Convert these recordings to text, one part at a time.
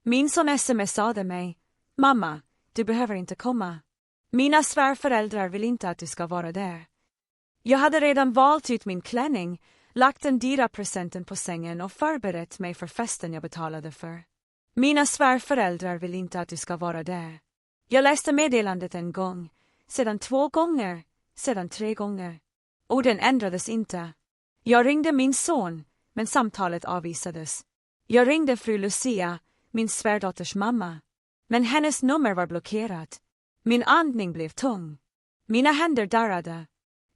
Min son smsade mig. Mamma, du behöver inte komma. Mina svärföräldrar vill inte att du ska vara där. Jag hade redan valt ut min klänning, lagt den dyra presenten på sängen och förberett mig för festen jag betalade för. Mina svärföräldrar vill inte att du ska vara där. Jag läste meddelandet en gång, sedan 2 gånger, sedan 3 gånger. Orden ändrades inte. Jag ringde min son, men samtalet avvisades. Jag ringde fru Lucia, min svärdotters mamma. Men hennes nummer var blockerat. Min andning blev tung. Mina händer darrade.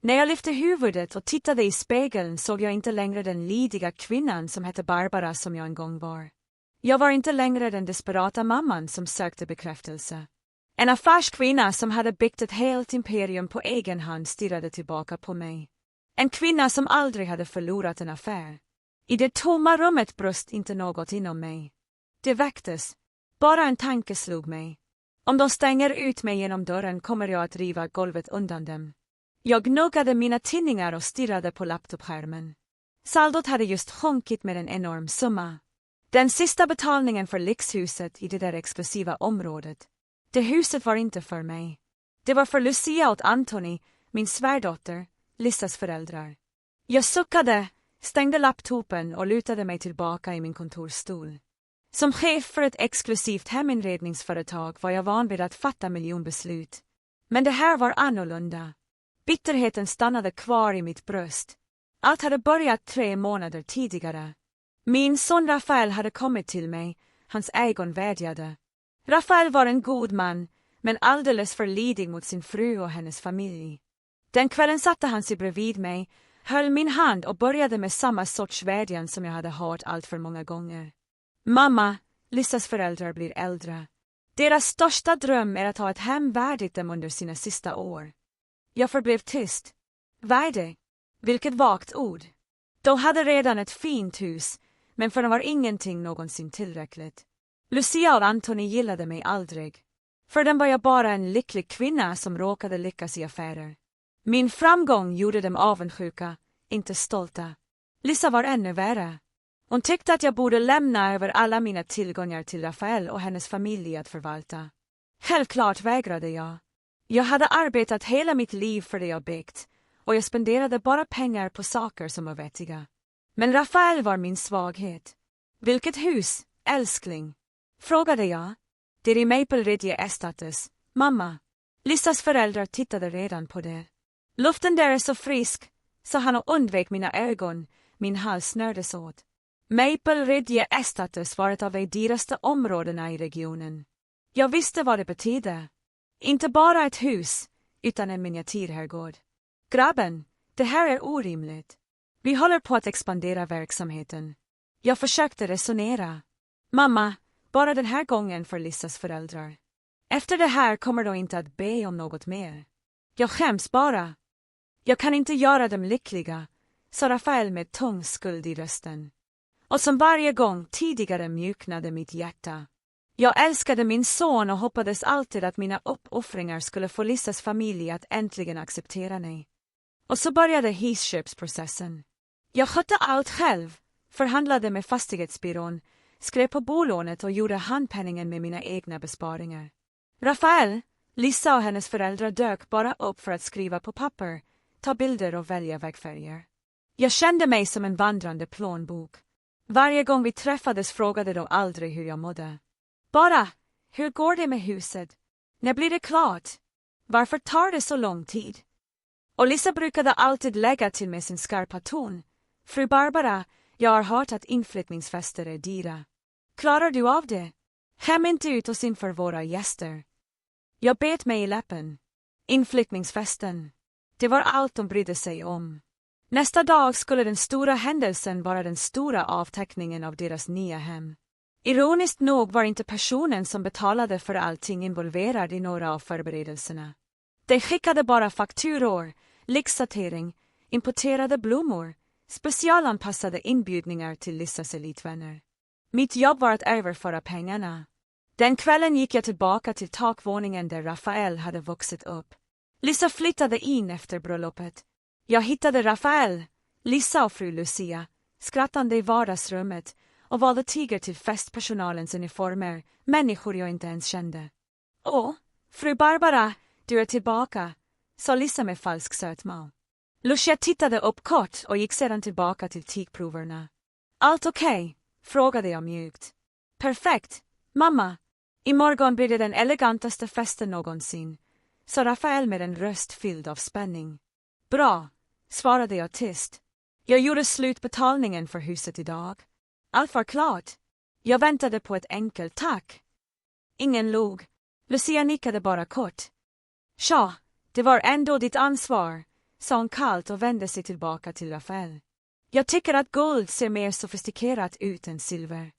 När jag lyfte huvudet och tittade i spegeln såg jag inte längre den lydiga kvinnan som hette Barbara som jag en gång var. Jag var inte längre den desperata mamman som sökte bekräftelse. En affärskvinna som hade byggt ett helt imperium på egen hand stirrade tillbaka på mig. En kvinna som aldrig hade förlorat en affär. I det tomma rummet bröst inte något inom mig. Det väcktes. Bara en tanke slog mig. Om de stänger ut mig genom dörren kommer jag att riva golvet undan dem. Jag gnuggade mina tidningar och stirrade på laptopskärmen. Saldot hade just sjunkit med en enorm summa. Den sista betalningen för lyxhuset i det där exklusiva området. Det huset var inte för mig. Det var för Lucia och Anthony, min svärdotter, Lissas föräldrar. Jag suckade, stängde laptopen och lutade mig tillbaka i min kontorsstol. Som chef för ett exklusivt heminredningsföretag var jag van vid att fatta miljonbeslut. Men det här var annorlunda. Bitterheten stannade kvar i mitt bröst. Allt hade börjat 3 månader tidigare. Min son Rafael hade kommit till mig, hans ögon vädjade. Rafael var en god man, men alldeles för lydig mot sin fru och hennes familj. Den kvällen satte han sig bredvid mig, höll min hand och började med samma sorts vädjan som jag hade hört allt för många gånger. Mamma, Lissas föräldrar blir äldre. Deras största dröm är att ha ett hem värdigt dem under sina sista år. Jag förblev tyst. Värde? Vilket vagt ord. De hade redan ett fint hus, men för dem var ingenting någonsin tillräckligt. Lucia och Anthony gillade mig aldrig. För dem var jag bara en lycklig kvinna som råkade lyckas i affärer. Min framgång gjorde dem avundsjuka, inte stolta. Lissa var ännu värre. Hon tyckte att jag borde lämna över alla mina tillgångar till Rafael och hennes familj att förvalta. Självklart vägrade jag. Jag hade arbetat hela mitt liv för det jag byggt, och jag spenderade bara pengar på saker som var vettiga. Men Rafael var min svaghet. Vilket hus, älskling? Frågade jag. Det är i Maple Ridge Estates, mamma. Lissas föräldrar tittade redan på det. Luften där är så frisk, sa han och undvek mina ögon, min hals snördes åt. Maple Ridge Estates var ett av de dyraste områdena i regionen. Jag visste vad det betydde. Inte bara ett hus, utan en miniatyrherrgård. Grabben, det här är orimligt. Vi håller på att expandera verksamheten. Jag försökte resonera. Mamma, bara den här gången för Lissas föräldrar. Efter det här kommer de inte att be om något mer. Jag skäms bara. Jag kan inte göra dem lyckliga, sa Rafael med tung skuld i rösten. Och som varje gång tidigare mjuknade mitt hjärta. Jag älskade min son och hoppades alltid att mina uppoffringar skulle få Lissas familj att äntligen acceptera mig. Och så började husköpsprocessen. Jag skötte allt själv, förhandlade med fastighetsbyrån, skrev på bolånet och gjorde handpenningen med mina egna besparingar. Rafael, Lissa och hennes föräldrar dök bara upp för att skriva på papper, ta bilder och välja vägfärger. Jag kände mig som en vandrande plånbok. Varje gång vi träffades frågade de aldrig hur jag mådde. Bara, hur går det med huset? När blir det klart? Varför tar det så lång tid? Och Lissa brukade alltid lägga till med sin skarpa ton. Fru Barbara, jag har hört att inflyttningsfester är dyra. Klarar du av det? Skäm inte ut oss inför våra gäster. Jag bet mig i läppen. Inflyttningsfesten. Det var allt de brydde sig om. Nästa dag skulle den stora händelsen vara den stora avteckningen av deras nya hem. Ironiskt nog var inte personen som betalade för allting involverad i några av förberedelserna. De skickade bara fakturor, lyxatering, importerade blommor, specialanpassade inbjudningar till Lissas elitvänner. Mitt jobb var att överföra pengarna. Den kvällen gick jag tillbaka till takvåningen där Rafael hade vuxit upp. Lissa flyttade in efter bröllopet. Jag hittade Rafael, Lissa och fru Lucia, skrattande i vardagsrummet och valde tiger till festpersonalens uniformer, människor jag inte ens kände. Åh, fru Barbara, du är tillbaka, sa Lisa med falsk sötma. Lucia tittade upp kort och gick sedan tillbaka till tygproverna. Allt okej? Frågade jag mjukt. Perfekt, mamma. Imorgon blir det den elegantaste festen någonsin, sa Rafael med en röst fylld av spänning. Bra, svarade jag tyst. Jag gjorde slutbetalningen för huset idag. Allt var klart. Jag väntade på ett enkelt tack. Ingen log. Lucia nickade bara kort. Tja, det var ändå ditt ansvar, sa hon kallt och vände sig tillbaka till Rafael. Jag tycker att guld ser mer sofistikerat ut än silver.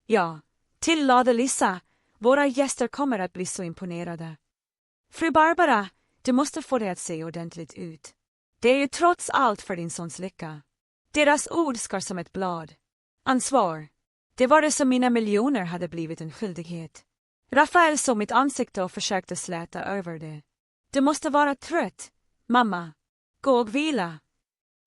Ja, tillade Lisa, våra gäster kommer att bli så imponerade. Fru Barbara, du måste få det att se ordentligt ut. Det är ju trots allt för din sons lycka. Deras ord skar som ett blad. Ansvar. Det var det som mina miljoner hade blivit en skyldighet. Rafael såg mitt ansikte och försökte släta över det. Du måste vara trött, mamma. Gå och vila.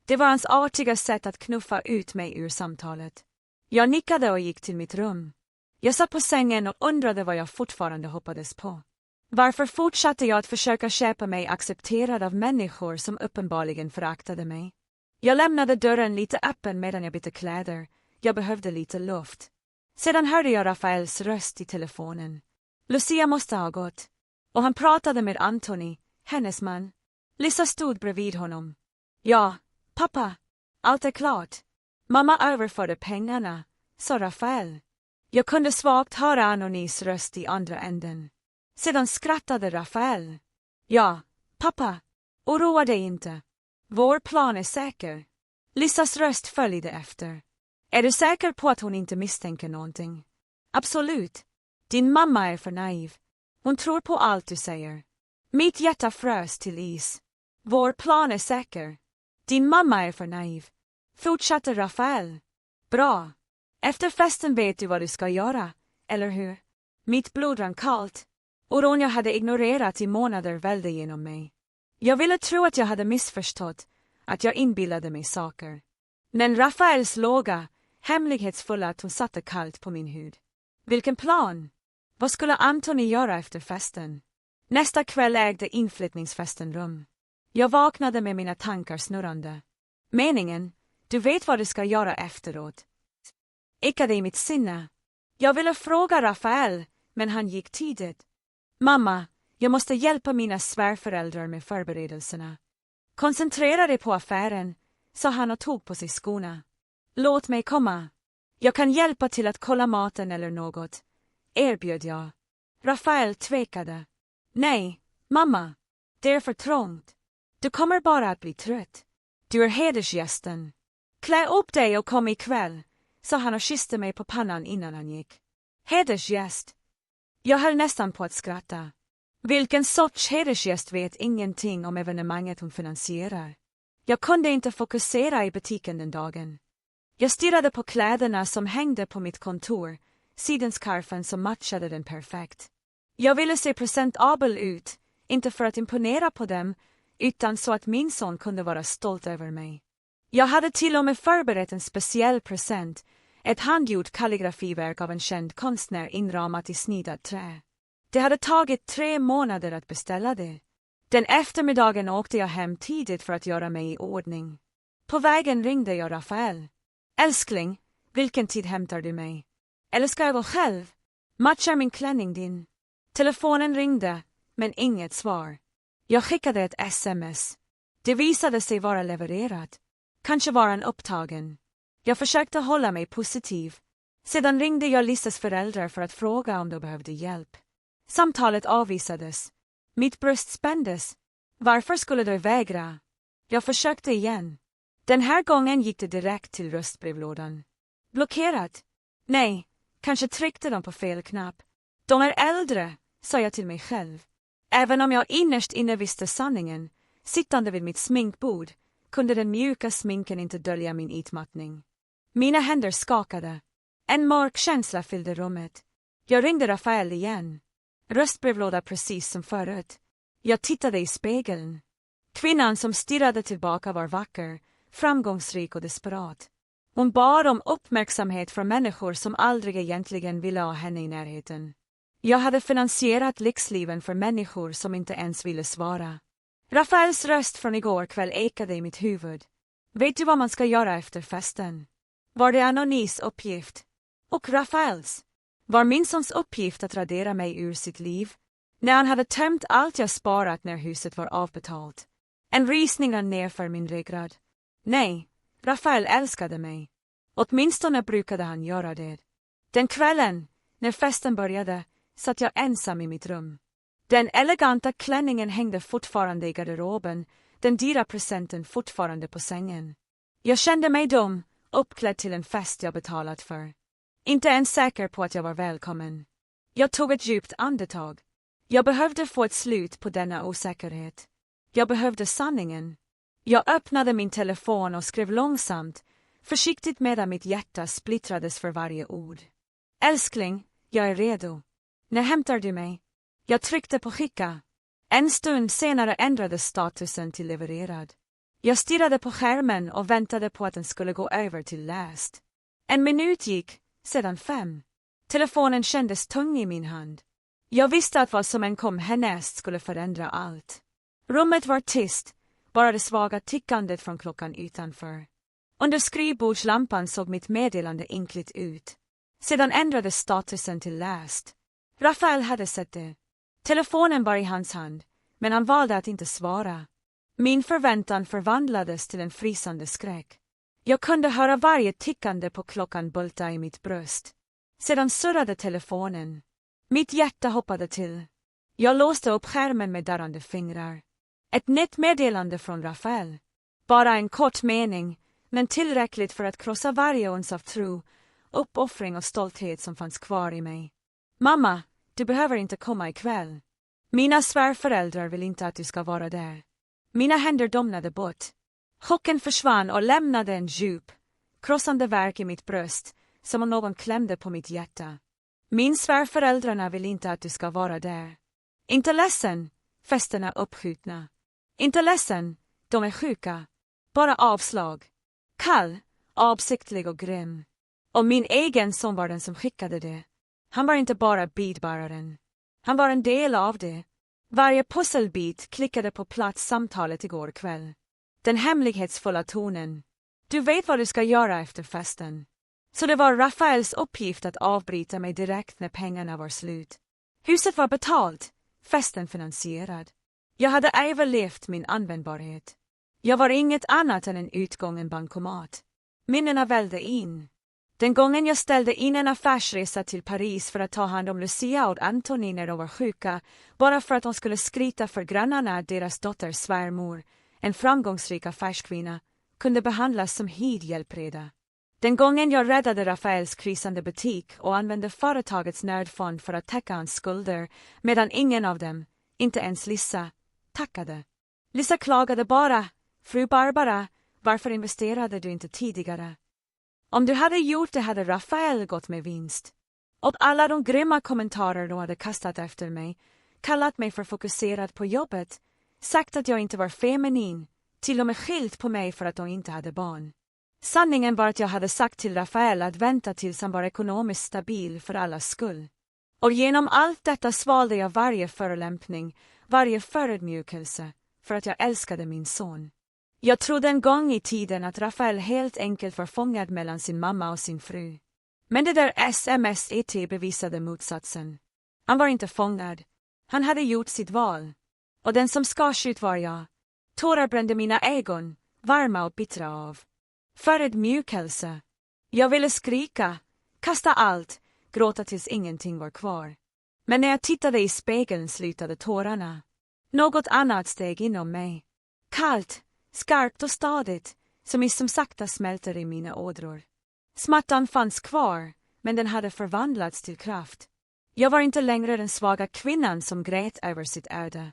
Det var hans artiga sätt att knuffa ut mig ur samtalet. Jag nickade och gick till mitt rum. Jag satt på sängen och undrade vad jag fortfarande hoppades på. Varför fortsatte jag att försöka köpa mig accepterad av människor som uppenbarligen föraktade mig? Jag lämnade dörren lite öppen medan jag bytte kläder. Jag behövde lite luft. Sedan hörde jag Rafaels röst i telefonen. Lucia måste ha gått. Och han pratade med Anthony, hennes man. Lisa stod bredvid honom. Ja, pappa. Allt är klart. Mamma överförde pengarna, sa Rafael. Jag kunde svagt höra Anthonys röst i andra änden. Sedan skrattade Rafael. Ja, pappa. Oroa dig inte. Vår plan är säker. Lisas röst följde efter. Är du säker på att hon inte misstänker någonting? Absolut. Din mamma är för naiv. Hon tror på allt du säger. Mitt hjärta frös till is. Vår plan är säker. Din mamma är för naiv. Fortsatte Rafael. Bra. Efter festen vet du vad du ska göra, eller hur? Mitt blod rann kallt. Oron jag hade ignorerat i månader välde genom mig. Jag ville tro att jag hade missförstått, att jag inbillade mig saker. Men Rafaels låga, hemlighetsfulla ton satte kallt på min hud. Vilken plan? Vad skulle Anthony göra efter festen? Nästa kväll ägde inflyttningsfesten rum. Jag vaknade med mina tankar snurrande. Meningen, du vet vad du ska göra efteråt. Ekade i mitt sinne. Jag ville fråga Rafael, men han gick tidigt. Mamma, jag måste hjälpa mina svärföräldrar med förberedelserna. Koncentrera dig på affären, sa han och tog på sig skorna. Låt mig komma. Jag kan hjälpa till att kolla maten eller något, erbjöd jag. Rafael tvekade. Nej, mamma. Det är för trångt. Du kommer bara att bli trött. Du är hedersgästen. Klä upp dig och kom ikväll, sa han och kysste mig på pannan innan han gick. Hedersgäst. Jag höll nästan på att skratta. Vilken sorts hedersgäst vet ingenting om evenemanget hon finansierar. Jag kunde inte fokusera i butiken den dagen. Jag stirrade på kläderna som hängde på mitt kontor, sidenskarfen som matchade den perfekt. Jag ville se presentabel ut, inte för att imponera på dem, utan så att min son kunde vara stolt över mig. Jag hade till och med förberett en speciell present, ett handgjort kalligrafiverk av en känd konstnär inramat i snidat trä. Det hade tagit 3 månader att beställa det. Den eftermiddagen åkte jag hem tidigt för att göra mig i ordning. På vägen ringde jag Rafael. Älskling, vilken tid hämtar du mig? Eller ska jag gå själv? Matchar min klänning din? Telefonen ringde, men inget svar. Jag skickade ett sms. Det visade sig vara levererat. Kanske var han upptagen. Jag försökte hålla mig positiv. Sedan ringde jag Lisas föräldrar för att fråga om de behövde hjälp. Samtalet avvisades. Mitt bröst spändes. Varför skulle de vägra? Jag försökte igen. Den här gången gick det direkt till röstbrevlådan. Blockerat? Nej, kanske tryckte de på fel knapp. De är äldre, sa jag till mig själv. Även om jag innerst inne visste sanningen, sittande vid mitt sminkbord, kunde den mjuka sminken inte dölja min utmattning. Mina händer skakade. En mörk känsla fyllde rummet. Jag ringde Rafael igen. Röstbrevlåda precis som förut. Jag tittade i spegeln. Kvinnan som stirrade tillbaka var vacker, framgångsrik och desperat. Hon bad om uppmärksamhet från människor som aldrig egentligen ville ha henne i närheten. Jag hade finansierat lyxliven för människor som inte ens ville svara. Rafaels röst från igår kväll ekade i mitt huvud. Vet du vad man ska göra efter festen? Var det Anonis uppgift? Och Rafaels? Var min sons uppgift att radera mig ur sitt liv? När han hade tömt allt jag sparat när huset var avbetalt. En rysning rann ner för min ryggrad. Nej, Rafael älskade mig. Åtminstone brukade han göra det. Den kvällen, när festen började, satt jag ensam i mitt rum. Den eleganta klänningen hängde fortfarande i garderoben, den dyra presenten fortfarande på sängen. Jag kände mig dum, uppklädd till en fest jag betalat för. Inte ens säker på att jag var välkommen. Jag tog ett djupt andetag. Jag behövde få ett slut på denna osäkerhet. Jag behövde sanningen. Jag öppnade min telefon och skrev långsamt, försiktigt medan mitt hjärta splittrades för varje ord. Älskling, jag är redo. När hämtar du mig? Jag tryckte på skicka. En stund senare ändrades statusen till levererad. Jag stirrade på skärmen och väntade på att den skulle gå över till läst. En minut gick, sedan 5. Telefonen kändes tung i min hand. Jag visste att vad som än kom härnäst skulle förändra allt. Rummet var tyst, bara det svaga tickandet från klockan utanför. Under skrivbordslampan såg mitt meddelande ynkligt ut. Sedan ändrades statusen till läst. Rafael hade sett det. Telefonen var i hans hand, men han valde att inte svara. Min förväntan förvandlades till en frysande skräck. Jag kunde höra varje tickande på klockan bulta i mitt bröst. Sedan surrade telefonen. Mitt hjärta hoppade till. Jag låste upp skärmen med darrande fingrar. Ett nytt meddelande från Rafael. Bara en kort mening, men tillräckligt för att krossa varje ons av tro, uppoffring och stolthet som fanns kvar i mig. Mamma, du behöver inte komma ikväll. Mina svärföräldrar vill inte att du ska vara där. Mina händer domnade bort. Chocken försvann och lämnade en djup, krossande värk i mitt bröst, som om någon klämde på mitt hjärta. Min svärföräldrarna vill inte att du ska vara där. Inte ledsen, festerna uppskjutna. Inte ledsen, de är sjuka. Bara avslag. Kall, avsiktlig och grym. Och min egen son var den som skickade det. Han var inte bara budbäraren. Han var en del av det. Varje pusselbit klickade på plats samtalet igår kväll. Den hemlighetsfulla tonen. Du vet vad du ska göra efter festen. Så det var Rafaels uppgift att avbryta mig direkt när pengarna var slut. Huset var betalt, festen finansierad. Jag hade överlevt min användbarhet. Jag var inget annat än en utgången bankomat. Minnena vällde in. Den gången jag ställde in en affärsresa till Paris för att ta hand om Lucia och Antoni när de var sjuka, bara för att de skulle skryta för grannarna att deras dotters svärmor, en framgångsrik affärskvinna, kunde behandlas som hidhjälpreda. Den gången jag räddade Rafaels krisande butik och använde företagets nödfond för att täcka hans skulder, medan ingen av dem, inte ens Lissa, tackade. Lissa klagade bara, fru Barbara, varför investerade du inte tidigare? Om du hade gjort det hade Rafael gått med vinst. Och alla de grymma kommentarer de hade kastat efter mig, kallat mig för fokuserad på jobbet, sagt att jag inte var feminin, till och med skilt på mig för att de inte hade barn. Sanningen var att jag hade sagt till Rafael att vänta tills han var ekonomiskt stabil för allas skull. Och genom allt detta svalde jag varje förolämpning, varje förödmjukelse, för att jag älskade min son. Jag trodde en gång i tiden att Rafael helt enkelt var fångad mellan sin mamma och sin fru. Men det där sms bevisade motsatsen. Han var inte fångad. Han hade gjort sitt val. Och den som skars ut var jag. Tårar brände mina ögon, varma och bittra av. Förödmjukelse. Jag ville skrika, kasta allt, gråta tills ingenting var kvar. Men när jag tittade i spegeln slutade tårarna. Något annat steg inom mig. Kallt, skarpt och stadigt, som sakta smälter i mina ådror. Smärtan fanns kvar, men den hade förvandlats till kraft. Jag var inte längre den svaga kvinnan som grät över sitt öde.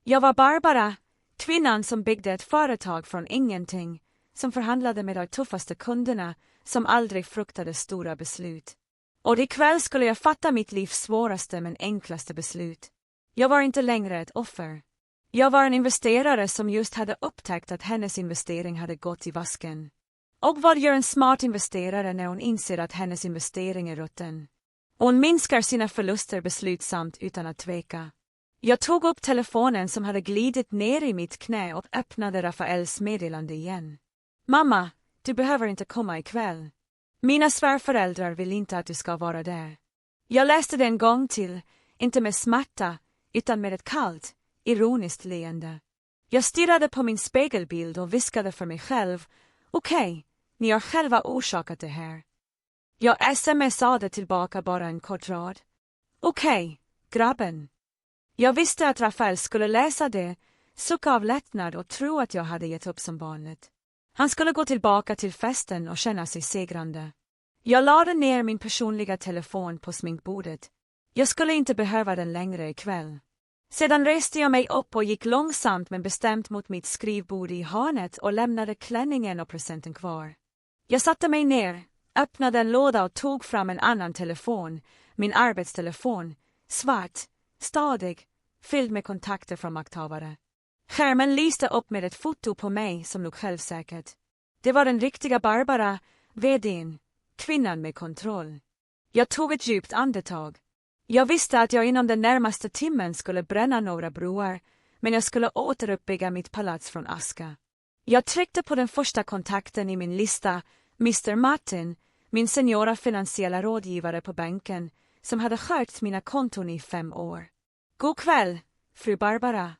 Jag var Barbara, kvinnan som byggde ett företag från ingenting, som förhandlade med de tuffaste kunderna, som aldrig fruktade stora beslut. Och ikväll skulle jag fatta mitt livs svåraste men enklaste beslut. Jag var inte längre ett offer. Jag var en investerare som just hade upptäckt att hennes investering hade gått i vasken. Och vad gör en smart investerare när hon inser att hennes investering är rutten? Hon minskar sina förluster beslutsamt utan att tveka. Jag tog upp telefonen som hade glidit ner i mitt knä och öppnade Rafaels meddelande igen. Mamma, du behöver inte komma ikväll. Mina svärföräldrar vill inte att du ska vara där. Jag läste det en gång till, inte med smärta, utan med ett kallt, ironiskt leende. Jag stirrade på min spegelbild och viskade för mig själv, okej, ni har själva orsakat det här. Jag smsade tillbaka bara en kort rad. Okej, grabben. Jag visste att Rafael skulle läsa det, sucka av lättnad och tro att jag hade gett upp som vanligt. Han skulle gå tillbaka till festen och känna sig segrande. Jag lade ner min personliga telefon på sminkbordet. Jag skulle inte behöva den längre ikväll. Sedan reste jag mig upp och gick långsamt men bestämt mot mitt skrivbord i hörnet och lämnade klänningen och presenten kvar. Jag satte mig ner, öppnade en låda och tog fram en annan telefon, min arbetstelefon, svart, stadig, fylld med kontakter från makthavare. Skärmen lyste upp med ett foto på mig som låg självsäkert. Det var den riktiga Barbara, vd:n, kvinnan med kontroll. Jag tog ett djupt andetag. Jag visste att jag inom den närmaste timmen skulle bränna några broar, men jag skulle återuppbygga mitt palats från aska. Jag tryckte på den första kontakten i min lista, Mr. Martin, min seniora finansiella rådgivare på banken, som hade skött mina konton i 5 år. God kväll, fru Barbara.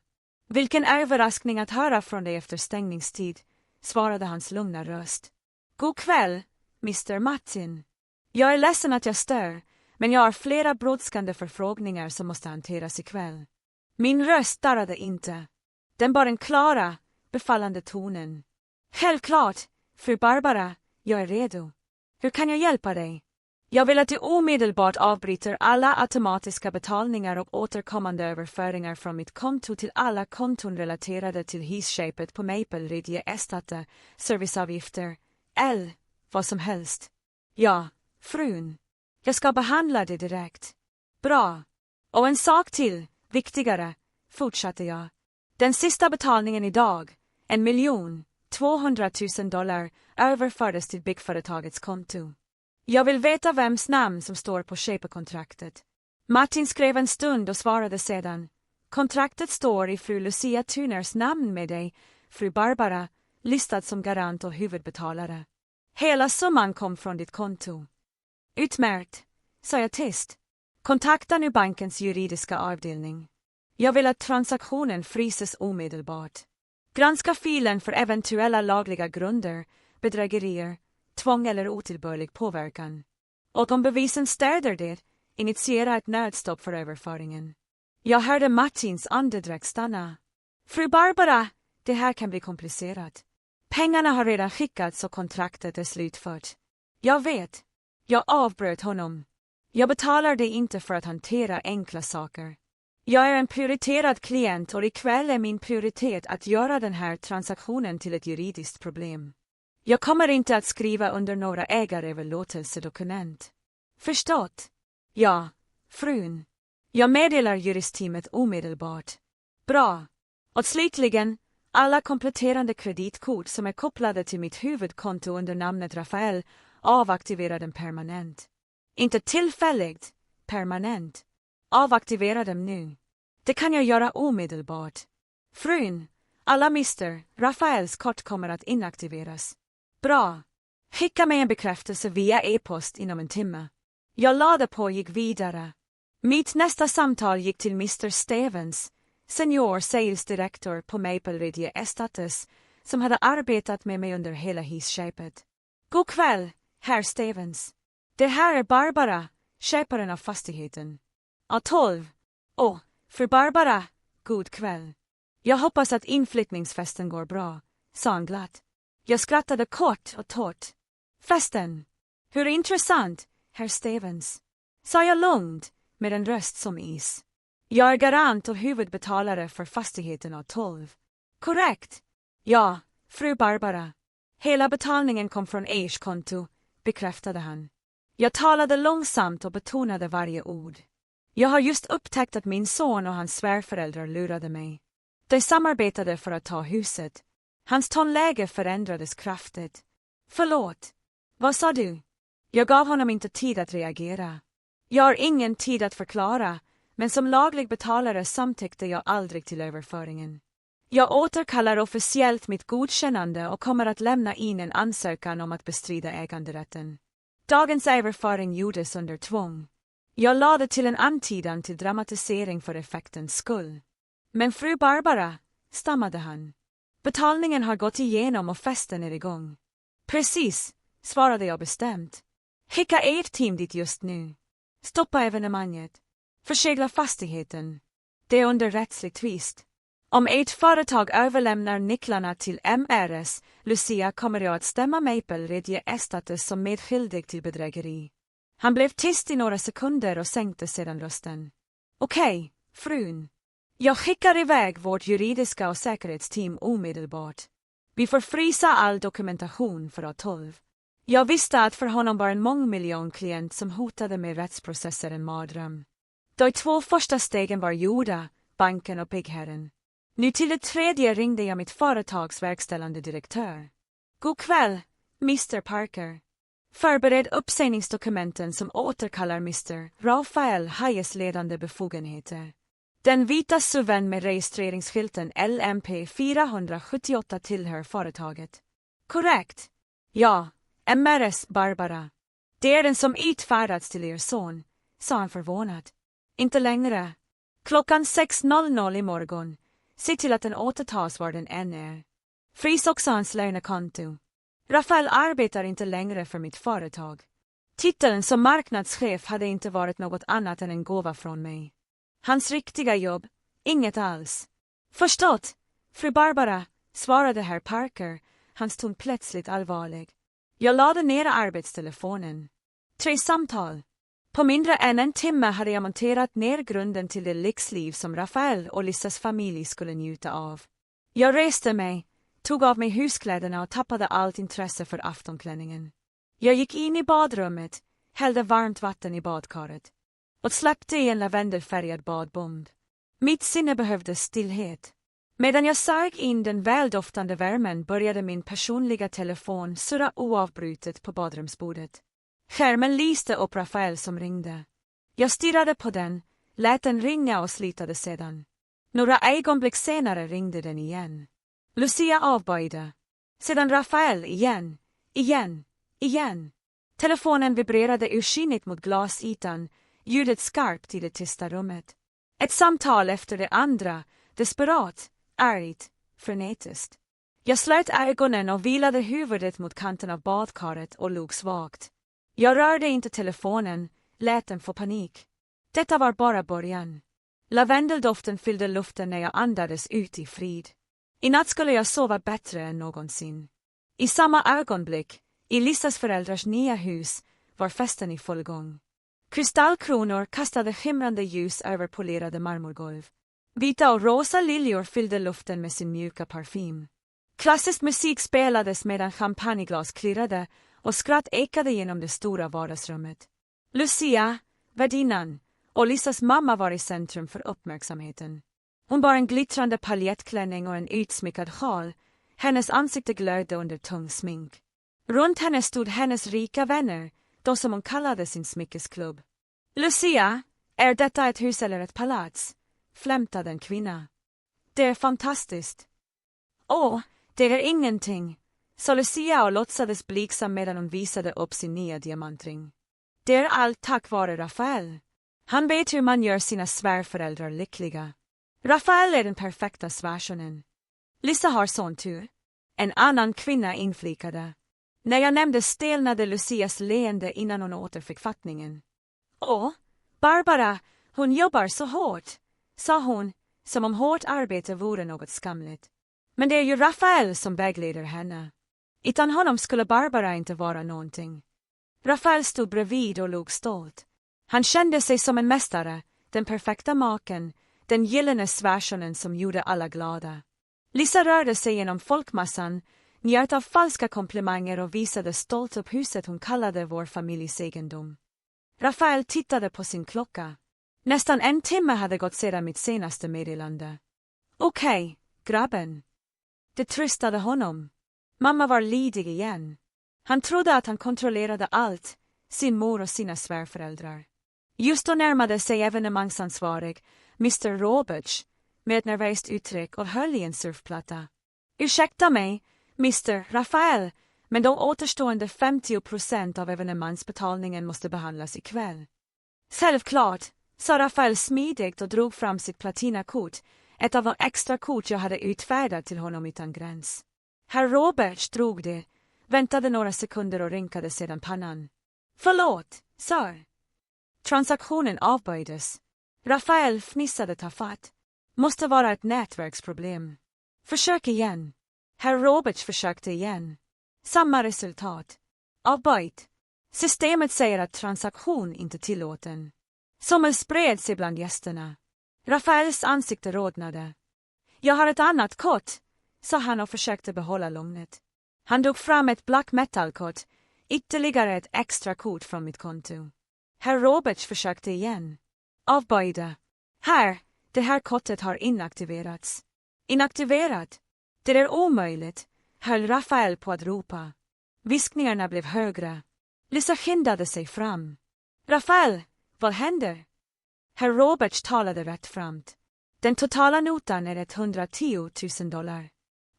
Vilken överraskning att höra från dig efter stängningstid, svarade hans lugna röst. God kväll, Mr. Martin. Jag är ledsen att jag stör, men jag har flera brådskande förfrågningar som måste hanteras ikväll. Min röst darrade inte. Den bar den klara, befallande tonen. Självklart, fru Barbara, jag är redo. Hur kan jag hjälpa dig? Jag vill att du omedelbart avbryter alla automatiska betalningar och återkommande överföringar från mitt konto till alla konton relaterade till husköpet på Maple Ridge Estate, serviceavgifter, vad som helst. Ja, frun. Jag ska behandla det direkt. Bra. Och en sak till, viktigare, fortsatte jag. Den sista betalningen idag, $1,200,000, överfördes till byggföretagets konto. Jag vill veta vems namn som står på köpekontraktet. Martin skrev en stund och svarade sedan. Kontraktet står i fru Lucia Tuners namn med dig, fru Barbara, listad som garant och huvudbetalare. Hela summan kom från ditt konto. Utmärkt, sa jag tyst. Kontakta nu bankens juridiska avdelning. Jag vill att transaktionen fryses omedelbart. Granska filen för eventuella lagliga grunder, bedrägerier, tvång eller otillbörlig påverkan. Och om bevisen stöder det, initiera ett nödstopp för överföringen. Jag hörde Martins andedräkt stanna. Fru Barbara, det här kan bli komplicerat. Pengarna har redan skickats och kontraktet är slutfört. Jag vet. Jag avbröt honom. Jag betalar dig inte för att hantera enkla saker. Jag är en prioriterad klient och ikväll är min prioritet att göra den här transaktionen till ett juridiskt problem. Jag kommer inte att skriva under några ägaröverlåtelsedokument. Förstått? Ja, frun. Jag meddelar juristteamet omedelbart. Bra. Och slutligen, alla kompletterande kreditkort som är kopplade till mitt huvudkonto under namnet Rafael, avaktivera dem permanent. Inte tillfälligt, permanent. Avaktivera dem nu. Det kan jag göra omedelbart. Frun, alla Mr. Rafaels kort kommer att inaktiveras. Bra. Skicka mig en bekräftelse via e-post inom en timme. Jag lade på och gick vidare. Mitt nästa samtal gick till Mr. Stevens, senior sales director på Maple Ridge Estates, som hade arbetat med mig under hela husköpet. God kväll, herr Stevens. Det här är Barbara, köparen av fastigheten. A12. Fru Barbara, god kväll. Jag hoppas att inflyttningsfesten går bra, sa han glatt. Jag skrattade kort och torrt. Festen? Hur intressant, herr Stevens, sa jag lugnt med en röst som is. Jag är garant och huvudbetalare för fastigheten A12. Korrekt. Ja, fru Barbara. Hela betalningen kom från ers konto, bekräftade han. Jag talade långsamt och betonade varje ord. Jag har just upptäckt att min son och hans svärföräldrar lurade mig. De samarbetade för att ta huset. Hans tonläge förändrades kraftigt. Förlåt. Vad sa du? Jag gav honom inte tid att reagera. Jag har ingen tid att förklara, men som laglig betalare samtyckte jag aldrig till överföringen. Jag återkallar officiellt mitt godkännande och kommer att lämna in en ansökan om att bestrida äganderätten. Dagens överföring gjordes under tvång. Jag lade till en antydan till dramatisering för effektens skull. Men fru Barbara, stammade han. Betalningen har gått igenom och festen är igång. Precis, svarade jag bestämt. Skicka ert team dit just nu. Stoppa evenemanget. Försegla fastigheten. Det är under rättslig tvist. Om ert företag överlämnar nycklarna till MRS, Lucia, kommer jag att stämma Maple Redje Estates som medskyldig till bedrägeri. Han blev tyst i några sekunder och sänkte sedan rösten. Okej, frun. Jag skickar iväg vårt juridiska och säkerhetsteam omedelbart. Vi får frysa all dokumentation för A12. Jag visste att för honom var en mångmiljonklient som hotade med rättsprocesser en mardröm. De 2 första stegen var gjorda, banken och byggherren. Nu till det 3:e ringde jag mitt företags verkställande direktör. God kväll, Mr. Parker. Förbered uppsägningsdokumenten som återkallar Mr. Rafael Hayes ledande befogenheter. Den vita SUVen med registreringsskylten LMP 478 tillhör företaget. Korrekt. Ja, MRS Barbara. Det är den som utfärdats till er son, sa han förvånad. Inte längre. Klockan 6:00 imorgon. Se till att den återtas var den än är. Frys också hans lönekonto. Rafael arbetar inte längre för mitt företag. Titeln som marknadschef hade inte varit något annat än en gåva från mig. Hans riktiga jobb, inget alls. Förstått, fru Barbara, svarade herr Parker, hans ton plötsligt allvarlig. Jag lade ner arbetstelefonen. 3 samtal. På mindre än en timme hade jag monterat ner grunden till det lyxliv som Rafael och Lissas familj skulle njuta av. Jag reste mig, tog av mig huskläderna och tappade allt intresse för aftonklänningen. Jag gick in i badrummet, hällde varmt vatten i badkaret och släppte i en lavendelfärgad badbomb. Mitt sinne behövde stillhet. Medan jag sög in den väldoftande värmen började min personliga telefon surra oavbrutet på badrumsbordet. Skärmen lyste upp Rafael som ringde. Jag stirrade på den, lät den ringa och slutade sedan. Några ögonblick senare ringde den igen. Lucia avböjde. Sedan Rafael igen. Telefonen vibrerade ursinnigt mot glasytan, ljudet skarpt i det tysta rummet. Ett samtal efter det andra, desperat, argt, frenetiskt. Jag slöt ögonen och vilade huvudet mot kanten av badkaret och log svagt. Jag rörde inte telefonen, lät den få panik. Detta var bara början. Lavendeldoften fyllde luften när jag andades ut i frid. I natt skulle jag sova bättre än någonsin. I samma ögonblick, i Lissas föräldrars nya hus, var festen i full gång. Kristallkronor kastade skimrande ljus över polerade marmorgolv. Vita och rosa liljor fyllde luften med sin mjuka parfym. Klassisk musik spelades medan champagneglas klirrade och skratt ekade genom det stora vardagsrummet. Lucia, värdinnan, och Lissas mamma var i centrum för uppmärksamheten. Hon bar en glittrande paljettklänning och en utsmyckad sjal. Hennes ansikte glödde under tung smink. Runt henne stod hennes rika vänner, de som hon kallade sin smyckesklubb. Lucia, är detta ett hus eller ett palats? Flämtade en kvinna. Det är fantastiskt. Åh, det är ingenting, sa Lucia och låtsades blygsam medan hon visade upp sin nya diamantring. Det är allt tack vare Rafael. Han vet hur man gör sina svärföräldrar lyckliga. Rafael är den perfekta svärsonen. Lissa har sån tur. En annan kvinna inflikade. När jag nämnde stelnade Lucias leende innan hon återfick fattningen. Åh, Barbara, hon jobbar så hårt, sa hon, som om hårt arbete vore något skamligt. Men det är ju Rafael som vägleder henne. Utan honom skulle Barbara inte vara någonting. Rafael stod bredvid och log stolt. Han kände sig som en mästare, den perfekta maken, den gyllene svärsonen som gjorde alla glada. Lissa rörde sig genom folkmassan, njöt av falska komplimanger och visade stolt upp huset hon kallade vår familjs egendom. Rafael tittade på sin klocka. Nästan en timme hade gått sedan mitt senaste meddelande. Okej, grabben. Det tröstade honom. Mamma var lydig igen. Han trodde att han kontrollerade allt, sin mor och sina svärföräldrar. Just då närmade sig evenemangsansvarig, Mr. Roberts, med ett nervöst uttryck och höll i en surfplatta. Ursäkta mig, Mr. Rafael, men de återstående 50% av evenemangsbetalningen måste behandlas ikväll. Självklart, sa Rafael smidigt och drog fram sitt platinakort, ett av de extra kort jag hade utfärdat till honom utan gräns. Herr Roberts drog det, väntade några sekunder och rynkade sedan pannan. Förlåt, sir. Transaktionen avböjdes. Rafael fnissade tafatt. Måste vara ett nätverksproblem. Försök igen. Herr Roberts försökte igen. Samma resultat. Avböjt. Systemet säger att transaktion inte tillåten. Sommel spred sig bland gästerna. Rafaels ansikte rodnade. Jag har ett annat kort, sa han och försökte behålla lugnet. Han drog fram ett black metal-kort, ytterligare ett extra kort från mitt konto. Herr Roberts försökte igen. Avböjda. Det här kortet har inaktiverats. Inaktiverat? Det är omöjligt, höll Rafael på att ropa. Viskningarna blev högre. Lisa skyndade sig fram. Rafael, vad händer? Herr Roberts talade rätt framt. Den totala notan är $110,000.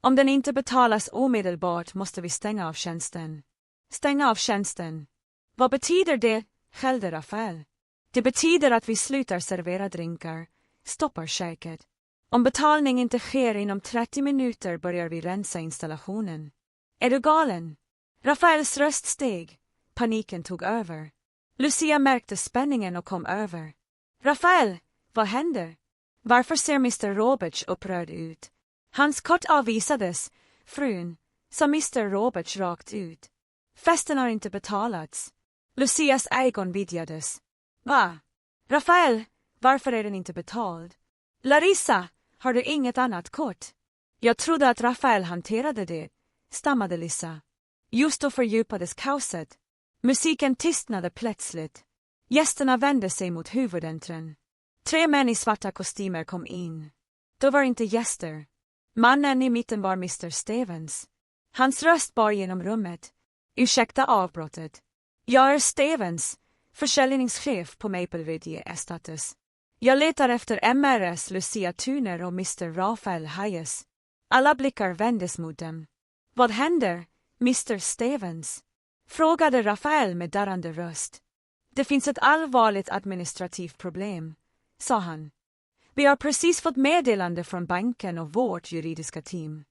Om den inte betalas omedelbart måste vi stänga av tjänsten. Stänga av tjänsten. Vad betyder det? Skällde Rafael. Det betyder att vi slutar servera drinkar, stoppar käket. Om betalning inte sker inom 30 minuter börjar vi rensa installationen. Är du galen? Rafaels röst steg. Paniken tog över. Lucia märkte spänningen och kom över. Rafael, vad händer? Varför ser Mr. Roberts upprörd ut? Hans kort avvisades, frun, sa Mr. Roberts rakt ut. Festen har inte betalats. Lucias ögon vidgades. Va? Rafael, varför är den inte betald? Larissa, har du inget annat kort? Jag trodde att Rafael hanterade det, stammade Lissa. Just då fördjupades kaoset. Musiken tystnade plötsligt. Gästerna vände sig mot huvudentren. 3 män i svarta kostymer kom in. De var inte gäster. Mannen i mitten var Mr. Stevens. Hans röst bar genom rummet. Ursäkta avbrottet. Jag är Stevens, försäljningschef på Maplewood Estates. Jag letar efter MRS Lucia Tuner och Mr. Rafael Hayes. Alla blickar vändes mot dem. Vad händer, Mr. Stevens? Frågade Rafael med darrande röst. Det finns ett allvarligt administrativt problem, sa han. Vi har precis fått meddelande från banken och vårt juridiska team.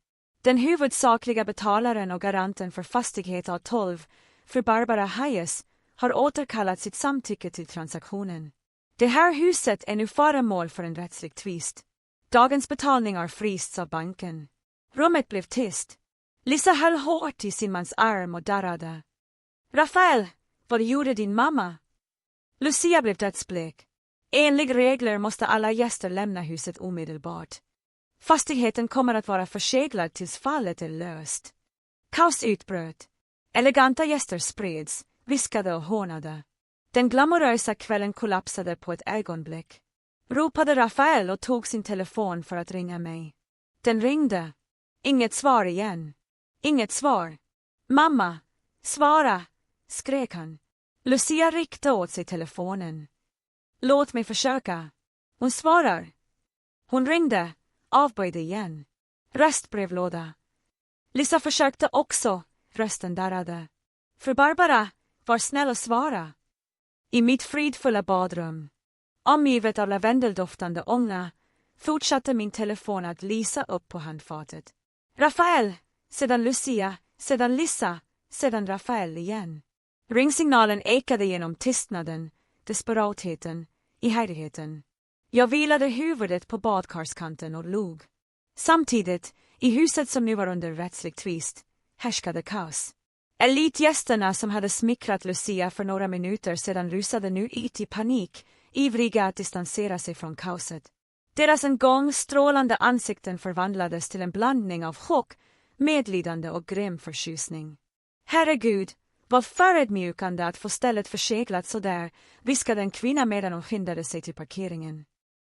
Den huvudsakliga betalaren och garanten för fastighet A12, för Barbara Hayes, har återkallat sitt samtycke till transaktionen. Det här huset är nu föremål för en rättslig tvist. Dagens betalning har frysts av banken. Rummet blev tyst. Lisa höll hårt i sin mans arm och darrade. Rafael, vad gjorde din mamma? Lucia blev dödsblek. Enligt regler måste alla gäster lämna huset omedelbart. Fastigheten kommer att vara förseglad tills fallet är löst. Kaos utbröt. Eleganta gäster spreds, viskade och hånade. Den glamorösa kvällen kollapsade på ett ögonblick. Ropade Rafael och tog sin telefon för att ringa mig. Den ringde. Inget svar igen. Inget svar. Mamma, svara, skrek han. Lucia ryckte åt sig telefonen. Låt mig försöka. Hon svarar. Hon ringde, avböjde igen. Röstbrevlåda. Lisa försökte också, rösten darrade. För Barbara, var snäll och svara. I mitt fridfulla badrum, omgivet av lavendeldoftande ånga, fortsatte min telefon att lysa upp på handfatet. Rafael, sedan Lucia, sedan Lisa, sedan Rafael igen. Ringsignalen ekade genom tystnaden, desperatheten, ihärdigheten. Jag vilade huvudet på badkarskanten och log. Samtidigt, i huset som nu var under rättslig tvist, härskade kaos. Elitgästerna som hade smickrat Lucia för några minuter sedan rusade nu ut i panik, ivriga att distansera sig från kaoset. Deras en gång strålande ansikten förvandlades till en blandning av chock, medlidande och grym förtjusning. Herregud, vad förödmjukande att få stället förseglat så där, viskade en kvinna medan hon skyndade sig till parkeringen.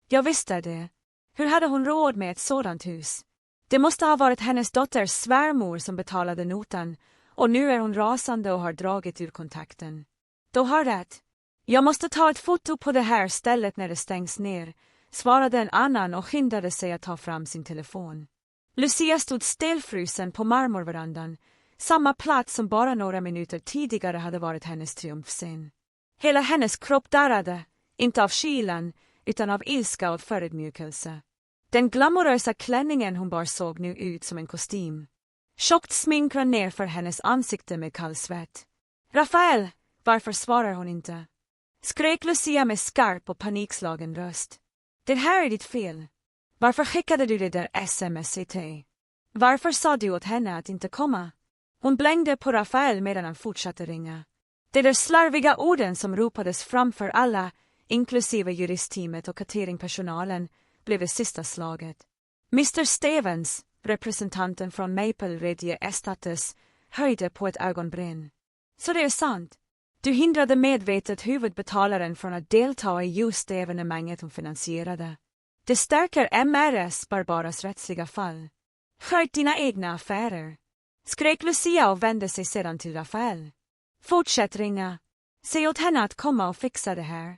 Jag visste det. Hur hade hon råd med ett sådant hus? Det måste ha varit hennes dotters svärmor som betalade notan, och nu är hon rasande och har dragit ur kontakten. Du har rätt. Jag måste ta ett foto på det här stället när det stängs ner, svarade en annan och skyndade sig att ta fram sin telefon. Lucia stod stelfrusen på marmorverandan, samma plats som bara några minuter tidigare hade varit hennes triumfscen. Hela hennes kropp darrade, inte av kylan, utan av ilska och förödmjukelse. Den glamorösa klänningen hon bar såg nu ut som en kostym. Tjockt smink rann ner för hennes ansikte med kall svett. Rafael, varför svarar hon inte? Skrek Lucia med skarp och panikslagen röst. Det här är ditt fel. Varför skickade du det där sms-et? Varför sa du åt henne att inte komma? Hon blängde på Rafael medan han fortsatte ringa. De där slarviga orden som ropades framför alla, inklusive juristteamet och cateringpersonalen, blev det sista slaget. Mr. Stevens, representanten från Maple Ridge Estates, höjde på ett ögonbryn. Så det är sant. Du hindrade medvetet huvudbetalaren från att delta i just det evenemanget hon finansierade. Det stärker MRS Barbaras rättsliga fall. Sköt dina egna affärer. Skrek Lucia och vände sig sedan till Rafael. Fortsätt ringa. Säg åt henne att komma och fixa det här.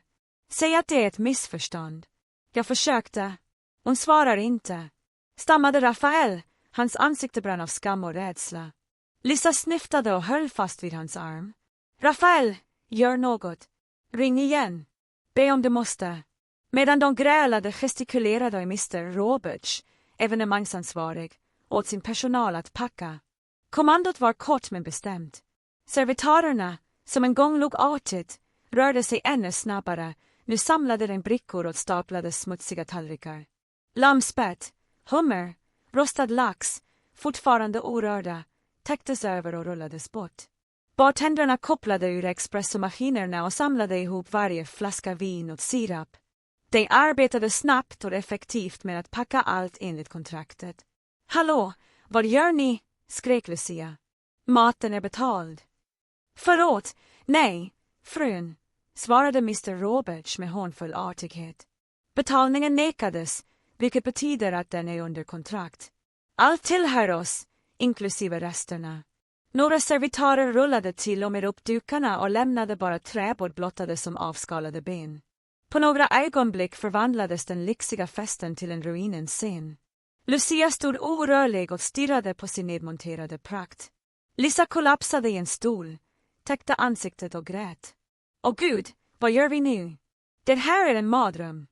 Säg att det är ett missförstånd. Jag försökte. Hon svarar inte. Stammade Rafael, hans ansikte brann av skam och rädsla. Lisa snyftade och höll fast vid hans arm. Rafael, gör något. Ring igen. Be om du måste. Medan de grälade gestikulerade Mr. Roberts, evenemangsansvarig, åt sin personal att packa. Kommandot var kort men bestämt. Servitörerna, som en gång låg artigt, rörde sig ännu snabbare. Nu samlade den brickor och staplade smutsiga tallrikar. Lammspett, hummer, rostad lax, fortfarande orörda, täcktes över och rullades bort. Bartendrarna kopplade ur espressomaskinerna och samlade ihop varje flaska vin och sirap. De arbetade snabbt och effektivt med att packa allt enligt kontraktet. Hallå, vad gör ni? Skrek Lucia. Maten är betald. Förlåt, nej, frun, svarade Mr. Roberts med hånfull artighet. Betalningen nekades, vilket betyder att den är under kontrakt. Allt tillhör oss, inklusive resterna. Några servitörer rullade till och med upp dukarna och lämnade bara träbord blottade som avskalade ben. På några ögonblick förvandlades den lyxiga festen till en ruinens scen. Lucia stod orörlig och stirrade på sin nedmonterade prakt. Lisa kollapsade i en stol, täckte ansiktet och grät. Åh Gud, vad gör vi nu? Det här är en mardröm.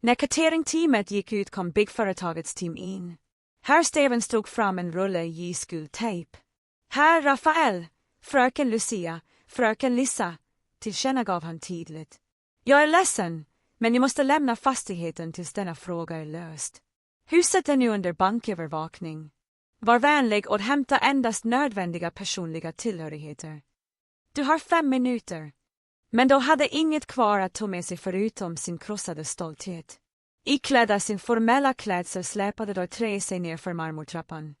När cateringteamet gick ut kom byggföretagets team in. Herr Stevens tog fram en rulle J-skultejp. Herr Rafael, fröken Lucia, fröken Lisa, tillkännagav han tydligt. Jag är ledsen, men ni måste lämna fastigheten tills denna fråga är löst. Huset är nu under bankövervakning. Var vänlig och hämta endast nödvändiga personliga tillhörigheter. Du har 5 minuter. Men då hade inget kvar att ta med sig förutom sin krossade stolthet. Iklädda sin formella klädsel släpade de 3 sig ner för marmortrappan.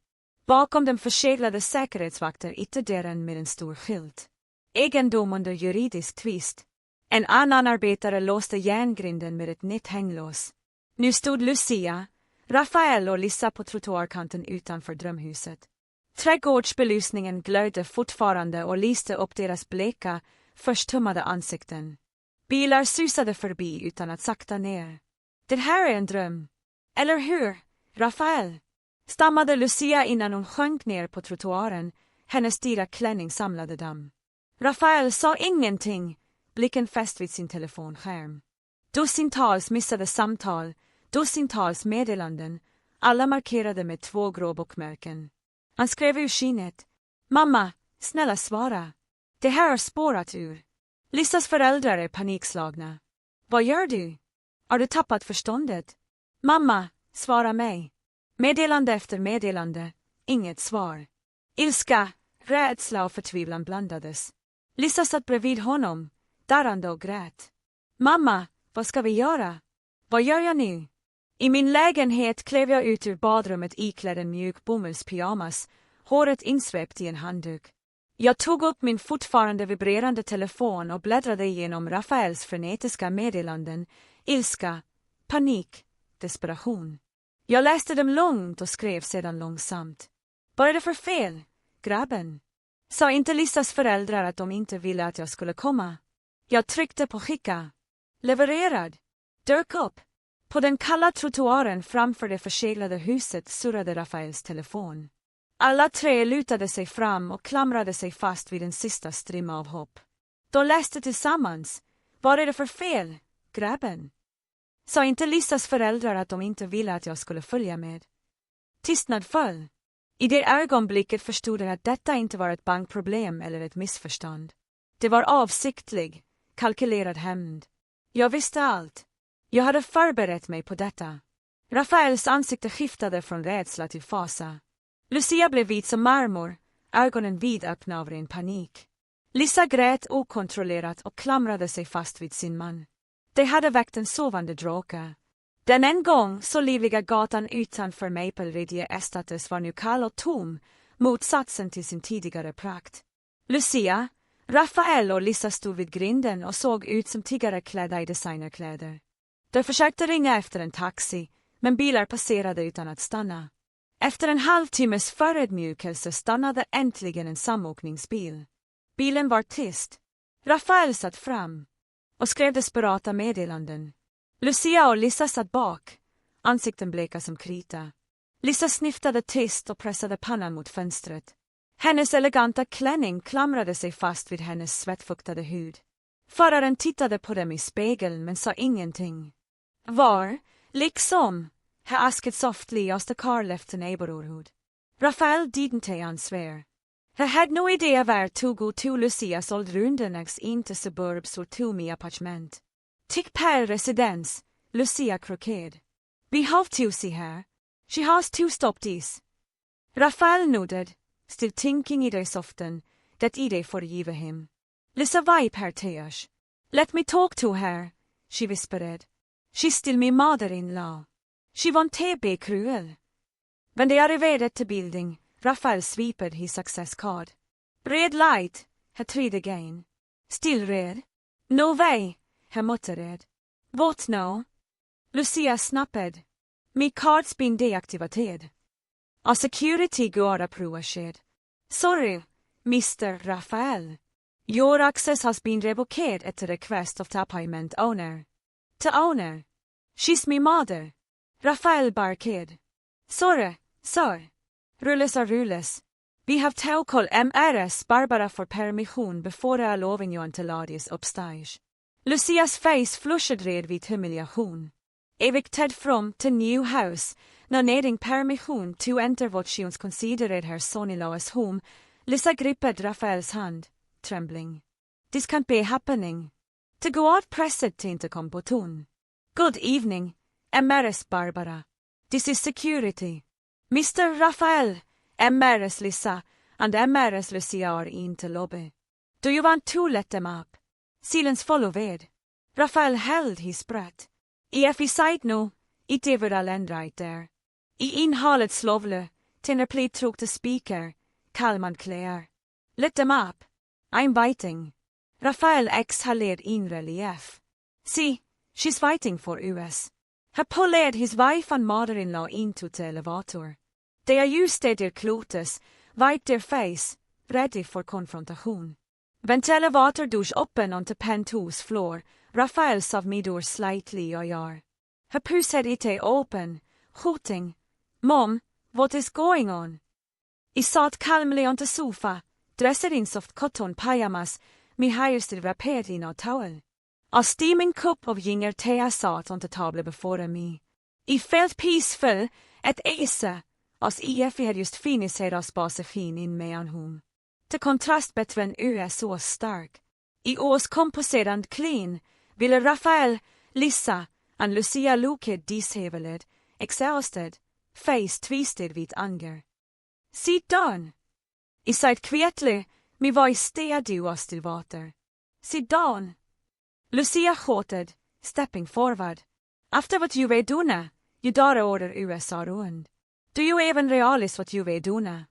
Bakom dem förseglade säkerhetsvakter ytterdörren med en stor skylt. Egendom under juridisk tvist. En annan arbetare låste järngrinden med ett nytt hänglås. Nu stod Lucia, Rafael och Lisa på trottoarkanten utanför drömhuset. Trädgårdsbelysningen glödde fortfarande och lyste upp deras bleka, förstummade ansikten. Bilar susade förbi utan att sakta ner. Det här är en dröm. Eller hur, Rafael? Stammade Lucia innan hon sjönk ner på trottoaren, hennes dyra klänning samlade damm. Rafael sa ingenting, blicken fäst vid sin telefonskärm. Dussintals missade samtal, dussintals meddelanden, alla markerade med 2 grå bockmärken. Han skrev ur skinnet. Mamma, snälla svara. Det här har spårat ur. Lisas föräldrar är panikslagna. Vad gör du? Har du tappat förståndet? Mamma, svara mig. Meddelande efter meddelande, inget svar. Ilska, rädsla och förtvivlan blandades. Lisa satt bredvid honom, darrande och grät. Mamma, vad ska vi göra? Vad gör jag nu? I min lägenhet klev jag ut ur badrummet iklädd en mjuk bomullspyjamas, håret insvept i en handduk. Jag tog upp min fortfarande vibrerande telefon och bläddrade igenom Rafaels frenetiska meddelanden, ilska, panik, desperation. Jag läste dem långt och skrev sedan långsamt. Vad är det för fel, grabben? Sa inte Lissas föräldrar att de inte ville att jag skulle komma? Jag tryckte på skicka. Levererad. Dök upp. På den kalla trottoaren framför det förseglade huset surrade Rafaels telefon. Alla tre lutade sig fram och klamrade sig fast vid en sista strimma av hopp. De läste tillsammans. Vad är det för fel, grabben? Sa inte Lissas föräldrar att de inte ville att jag skulle följa med? Tystnad föll. I det ögonblicket förstod jag att detta inte var ett bankproblem eller ett missförstånd. Det var avsiktlig, kalkylerad hämnd. Jag visste allt. Jag hade förberett mig på detta. Rafaels ansikte skiftade från rädsla till fasa. Lucia blev vit som marmor, ögonen vidöppna av ren panik. Lissa grät okontrollerat och klamrade sig fast vid sin man. Det hade väckt en sovande dråka. Den en gång så livliga gatan utanför Maple Estates var nu kall och tom, motsatsen till sin tidigare prakt. Lucia, Rafael och Lissa stod vid grinden och såg ut som tiggare klädda i designerkläder. De försökte ringa efter en taxi, men bilar passerade utan att stanna. Efter en halvtimmes förödmjukelse stannade äntligen en samåkningsbil. Bilen var tyst. Rafael satt fram och skrev desperata meddelanden. Lucia och Lissa satt bak, ansikten bleka som krita. Lissa sniftade tyst och pressade pannan mot fönstret. Hennes eleganta klänning klamrade sig fast vid hennes svettfuktade hud. Föraren tittade på dem i spegeln men sa ingenting. Var, liksom, he asked softly as the car left the neighborhood. Rafael didn't answer. He had no idea where to go to. Lucia sålde rundenex inte suburbs or to me apartment. Tick per residence, Lucia croqued. We have to see her. She has to stop this. Rafael nodded, still thinking i det soften, that ide forgive him. Lissa vipe her tears. Let me talk to her, she whispered. She's still my mother-in-law. She won't be cruel. When they arrived to building, Rafael sweeped his success card. Red light, he tried again. Still red. No way, he muttered. What now? Lucia snapped. My card's been deactivated. A security guard approached. Sorry, Mr. Rafael. Your access has been revoked at the request of the apartment owner. The owner. She's my mother. Rafael barked. Sorry, sir. Rulles are rulles. Vi have to call MRS Barbara for permission before allowing you until ladies upstage. Lucias face flushed red vid humiliation. Evicted from the new house, now needing permission to enter what she once considered her son-in-law's home, Lissa gripped Rafaels hand, trembling. This can't be happening. To go out pressed to intercom på ton. Good evening, MRS Barbara. This is security. Mr. Rafael, MRS Lissa, and MRS Lucia are in the lobby. Do you want to let them up? Silence followed. Rafael held his breath. I sight no, it ever land right there. I inhalet slovle, ten replete trok the speaker, calm and clear. Let them up. I'm waiting. Rafael exhaled in relief. See, she's waiting for us. He pulled his wife and mother-in-law into the elevator. They are used to their clothes, wiped their face, ready for confrontation. When the elevator doors open on the penthouse floor, Rafael saw me door slightly ajar. He pushed it open, hooting, Mom, what is going on? I sat calmly on the sofa, dressed in soft cotton pyjamas, me highest wrapped in a towel. A steaming cup of ginger tea sat on the table before me. I felt peaceful at ease, as if I had just finished a spasefin in medan hon. The contrast between us så stark. I oss composed clean, ville Rafael, Lissa, and Lucia looked disheveled, exhausted, face twisted with anger. Sit down. I said quietly, my voice steady was still water. Sit down. Lucia shouted, stepping forward. After what you were doing, you daughter order USA ruined. Do you even realize what you were doing?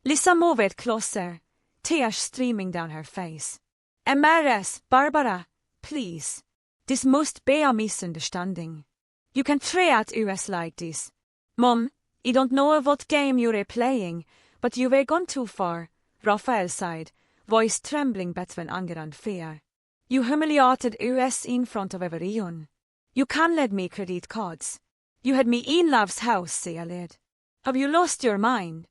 Lissa moved closer, tears streaming down her face. MRS, Barbara, please. This must be a misunderstanding. You can treat us like this. Mom, I don't know what game you're playing, but you were gone too far. Raphael sighed, voice trembling between anger and fear. You humiliated us in front of everyone. You can lend me credit cards. You had me in love's house, say I led. Have you lost your mind?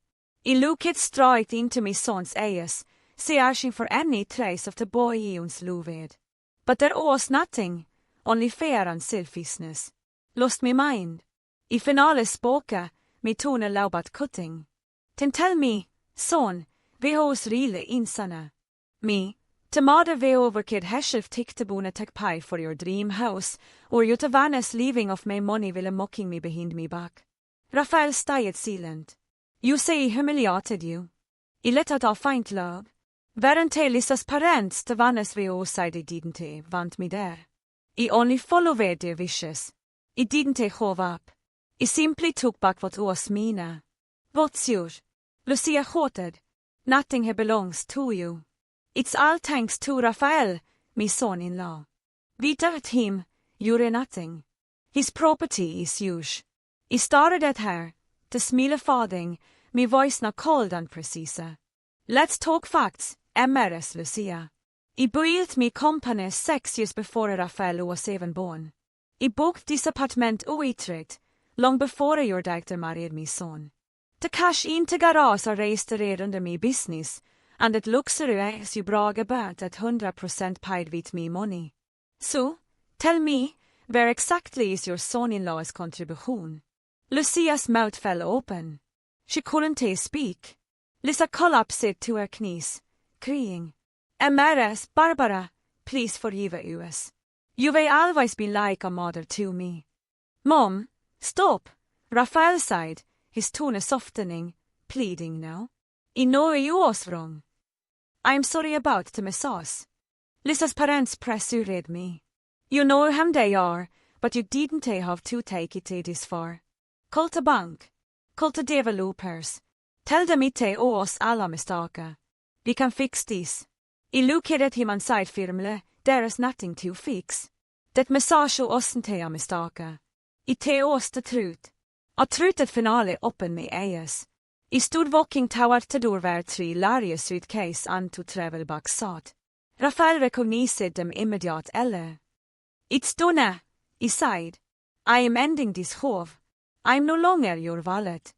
I looked straight into my son's eyes, searching for any trace of the boy he once loved. But there was nothing, only fear and selfishness. Lost my mind. I finale spoke, my tone low but cutting. Then tell me, son, vi hos really insane. Me, to mother vi overkid heshelf tiktebone tek pie for your dream house, or you to vanes leaving of my money ville mocking me behind me back. Raphael stayed silent. You say I humiliated you. I let out find love. Weren't they Lissa's parents to vanes vi outside I didn't want me there. I only followed their wishes. I didn't hove up. I simply took back what was mina. What's yours? Lucia hated. Nothing he belongs to you. It's all thanks to Raphael, my son-in-law. Without him, you're nothing. His property is yours. I started at her, to smile fading, my voice now cold and precise. Let's talk facts, MRS Lucia. I built me company 6 years before Raphael was even born. I booked this apartment uitrecht, long before your doctor married me son. The cash inte garage are registered under me business, and it luxury as you brag about at 100% paid with me money. So, tell me, where exactly is your son-in-law's contribution? Lucia's mouth fell open. She couldn't speak. Lisa collapsed to her knees, crying, Amaras, Barbara, please forgive us. You've always been like a mother to me. Mom, stop, Raphael sighed, his tone softening, pleading now. I know you was wrong. I'm sorry about the message. Lisa's parents pressured me. You know whom they are, but you didn't have to take it this far. Call the bank. Call the developers. Tell them it oss alla mistakar. We can fix this. I looked at him and said firmly, there is nothing to fix. Det message wasn't a mistakar. It oss the truth. A truth finale open me eyes. I stood walking toward the door where 3 large suitcase and 2 travel bags sat. Raphael recognized them immediately. It's done, I said. I am ending this hove. I'm no longer your wallet.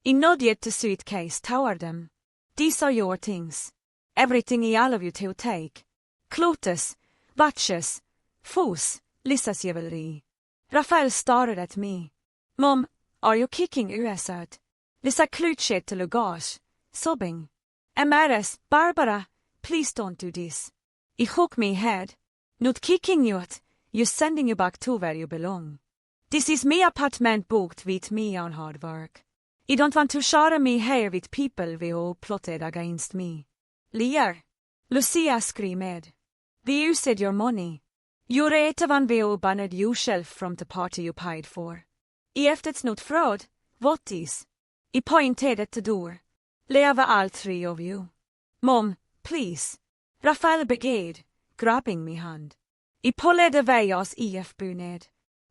I nodded the suitcase toward them. These are your things. Everything I allow you to take. Clothes, watches, fos, Lissa's jewelry. Raphael stared at me. Mom, are you kicking us out? Lissa clutched the luggage, sobbing. Amaras, Barbara, please don't do this. I shook my head. Not kicking you out, you're sending you back to where you belong. This is my apartment booked with me on hard work. I don't want to share me here with people who plotted against me. Liar, Lucia screamed. We used your money. You're a one who banned yourself from the party you paid for. If it's not fraud, what is? I pointed at the door. Leave all 3 of you. Mom, please. Raphael began, grabbing me hand. I pulled away as if buned.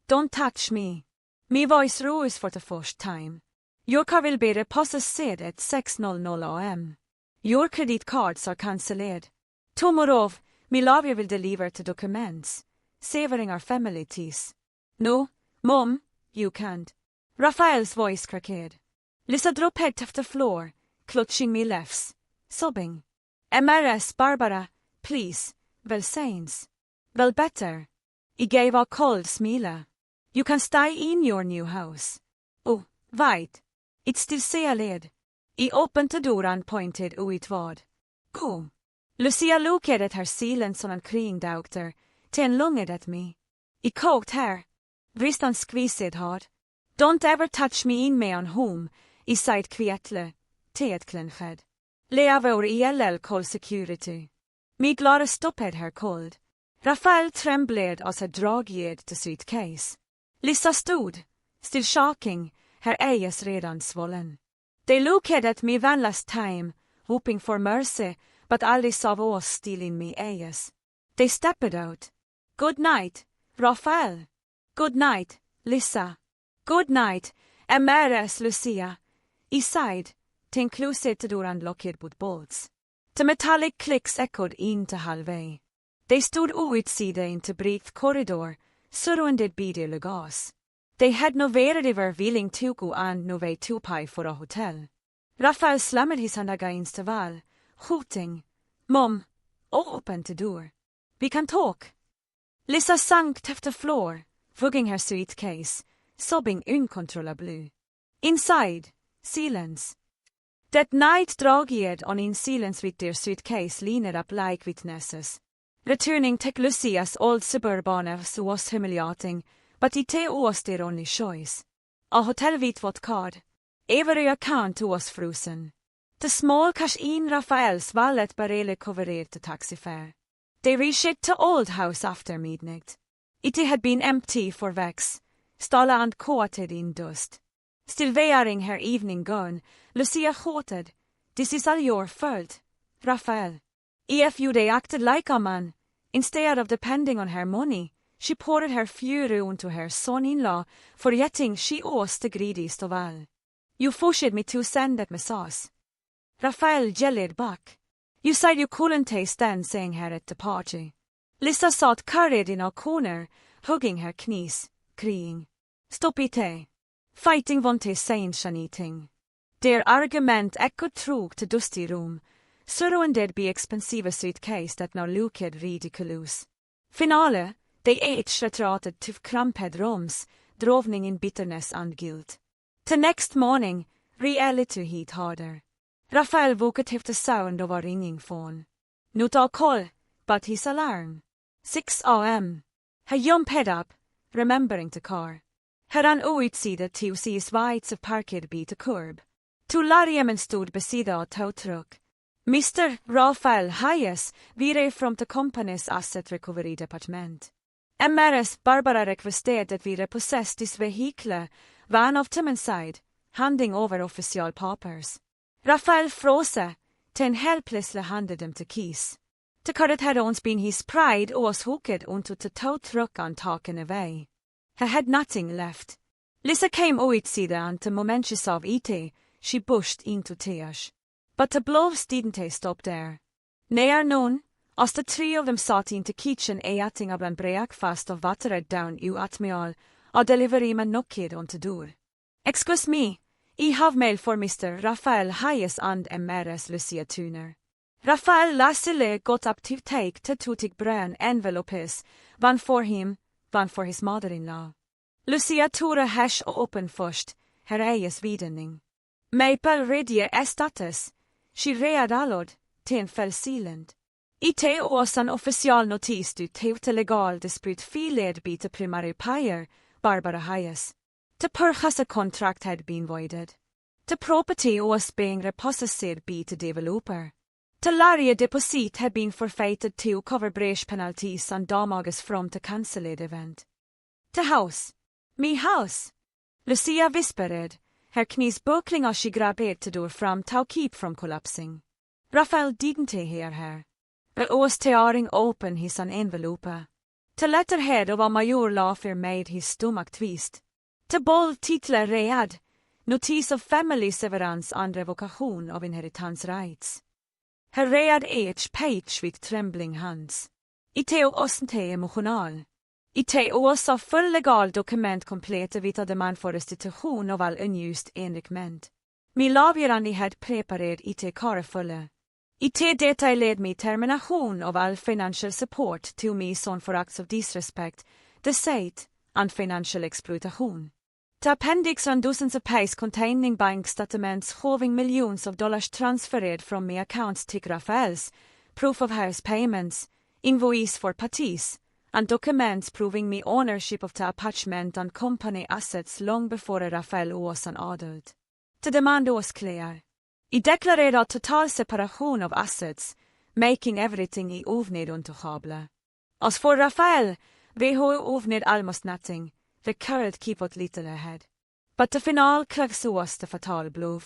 Don't touch me. My voice rose for the first time. Your car will be repossessed at 6:00 am. Your credit cards are cancelled. Tomorrow, my lawyer will deliver the documents, severing our family ties. No, Mom, you can't. Raphael's voice cracked. Lisa dropped head to the floor, clutching me lefts, sobbing. Amaras, Barbara, please, well saints. Well better. I gave a cold smile. You can stay in your new house. Oh, wait. It's still sealed. I opened the door and pointed outward. Go. Lucia looked at her silence and crying doctor, then lunged at me. I caught her. Wrist and squeezed hard. Don't ever touch me in me on home, I said quietly, teet clenched. Leave or ILL call security. Me glare stopped her cold. Raphael trembled as he dragged the suitcase. Lissa stood, still shaking, her eyes redan swollen. They looked at me one last time, hoping for mercy, but all they saw was still in me eyes. They stepped out. Good night, Raphael. Good night, Lissa. Good night, Amaras Lucia. I sighed, ten closet door unlocked but bolts. The metallic clicks echoed in to halvväg. They stod outsida into brief corridor, surrounded by the gas. They had no wherever willing to go and no way to pay for a hotel. Raphael slammed his hand against the wall, hooting, "Mom, open the door. We can talk." Lisa sank to the floor, rugging her suitcase, sobbing uncontrollably. Inside, silence. That night dragged on in silence with their suitcase lined up like witnesses. Returning to Lucia's old suburbanners was humiliating, but it was their only choice. A hotel with what card. Every account was frozen. The small cash in Raphael's wallet barely covered the taxi fare. They reached the old house after midnight. It had been empty for weeks, stalla and coated in dust. Still wearing her evening gown, Lucia quoted, "This is all your fault, Raphael. If you acted like a man, instead of depending on her money, she poured her fury onto her son-in-law, forgetting she was the greediest of all. You forced me to send that sauce." Raphael yelled back, "You said you couldn't stand seeing her at the party." Lisa sat carried in a corner, hugging her knees, crying, "Stop it, fighting won't say anything." Their argument echoed through the dusty room, surrounded by expensive suitcase that now looked ridiculous. Finale, they each retreated to cramped rooms, drowning in bitterness and guilt. The next morning, reality hit harder. Raphael woke to the sound of a ringing phone. Not a call, but his alarm. 6 a.m. He jumped up, remembering the car. He ran outside to see his whites parked by the curb. Two lorrymen stod beside a tow truck. Mr. Raphael Hayes, we from the company's asset recovery department. MRS Barbara requested that we repossess this vehicle, one of them inside, handing over official papers. Raphael froze, then helplessly handed them the keys. The car that had once been his pride was hooked onto the tow truck and taken away. He had nothing left. Lisa came outside and the moment she saw it, she burst into tears. But the blows didn't stop there. Near noon, as the three of them sat in the kitchen eating a breakfast of watered down oatmeal, a deliveryman knocked on the door. "Excuse me, I have mail for Mr. Raphael Hayes and MRS Lucia Tuner." Raphael lastly got up to take the two brown envelopes, one for him, one for his mother-in-law. Lucia tog hash open först, her ejes vidning. Maple redje status. She read allod, ten fell silent. It was an official notice to the legal dispute filed by the primary buyer, Barbara Hayes. The purchase contract had been voided. The property was being repossessed by the developer. The lorry deposit had been forfeited to cover breach penalties and damages from the cancelled event. "The house. Me house," Lucia whispered, her knees buckling as she grabbed the door from to keep from collapsing. Raphael didn't hear her. It was tearing open his envelope. The letterhead of a major law firm made his stomach twist. The bold title read, "Notice of family severance and revocation of inheritance rights." He read each page with trembling hands. It wasn't emotional. It was a full legal dokument complete with a demand for restitution of all unused enrichment. Mi lawyerani had prepared it carefully. It detailed me termination of all financial support to me son for acts of disrespect, deceit, and financial exploitation. The appendix ran dozens of pages containing bank statements showing millions of dollars transferred from my accounts to Raphael's, proof of house payments, invoice for parties, and documents proving me ownership of the apartment and company assets long before Raphael was an adult. The demand was clear. I declared a total separation of assets, making everything I ovned untouchable. As for Raphael, we who ovned almost nothing, the could keep what little ahead. But the final crux was the fatal blow.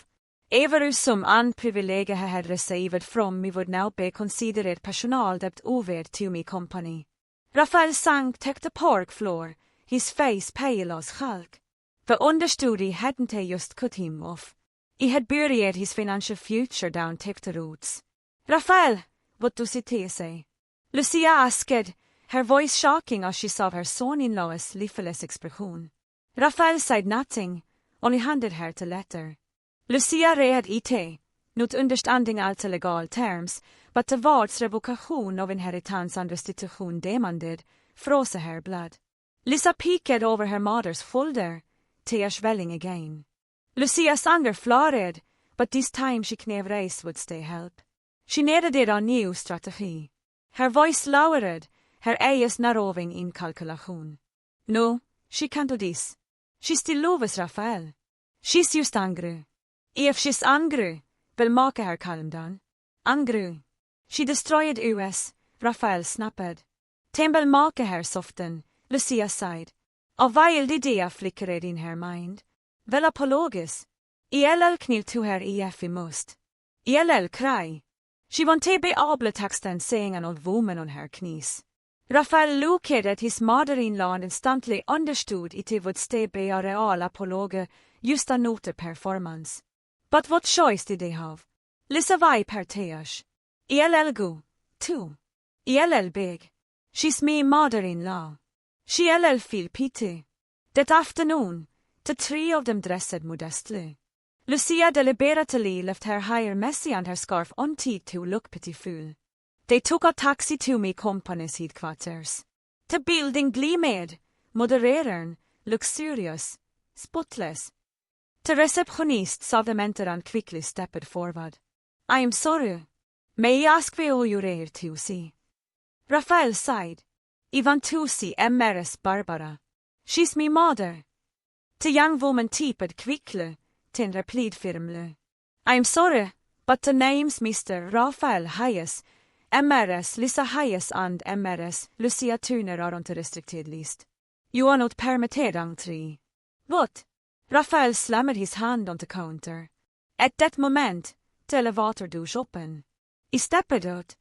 Every sum and privilege I had received from me would now be considered personal debt over to me company. Raphael sank to the park floor, his face pale as chalk. The understory hadn't just cut him off. He had buried his financial future down to the roots. Raphael, what does it say? Lucia asked, her voice shocking as she saw her son-in-law's lifeless expression. Raphael said nothing, only handed her the letter. Lucia read it, not understanding all the legal terms, but the words revocation of inheritance and restitution demanded, froze her blood. Lisa peeked over her mother's folder, tears welling again. Lucia's anger flared, but this time she knew race would stay help. She needed a new strategy. Her voice lowered, her eyes narrowing in calculation. No, she can't do this. She still loves Raphael. She's just angry. If she's angry, will make her calm down. Angry. She destroyed us, Raphael snapped. Ten will make her soften, Lucia sighed. A wild idea flickered in her mind. Väl apologisk. Ill knill to her if we must. Ill cry. She wanted be able texten seeing an old woman on her knees. Raphael looked at his mother-in-law and instantly understood it would stay be a real apologue, just a note performance. But what choice did they have? Lisa vai per tears. Ill go, too. Ill big. She's me mother-in-law. She ill feel pity. That afternoon, the three of them dressed modestly. Lucia deliberately left her hair messy and her scarf untied to look pitiful. They took a taxi to me company's headquarters. The building gleamed, modern, luxurious, spotless. The receptionist saw them enter and quickly stepped forward. I am sorry. May I ask where you are to see? Raphael sighed. I want to see Mrs. Barbara. She's me mother. The young woman tipped quickly, then replied firmly. I am sorry, but the names Mr. Raphael Hayes, Mrs. Lisa Hayes and Mrs. Lucia Turner are on the restricted list. You are not permitted entry. What? Raphael slammed his hand on the counter. At that moment, the elevator door opened. I stepped out.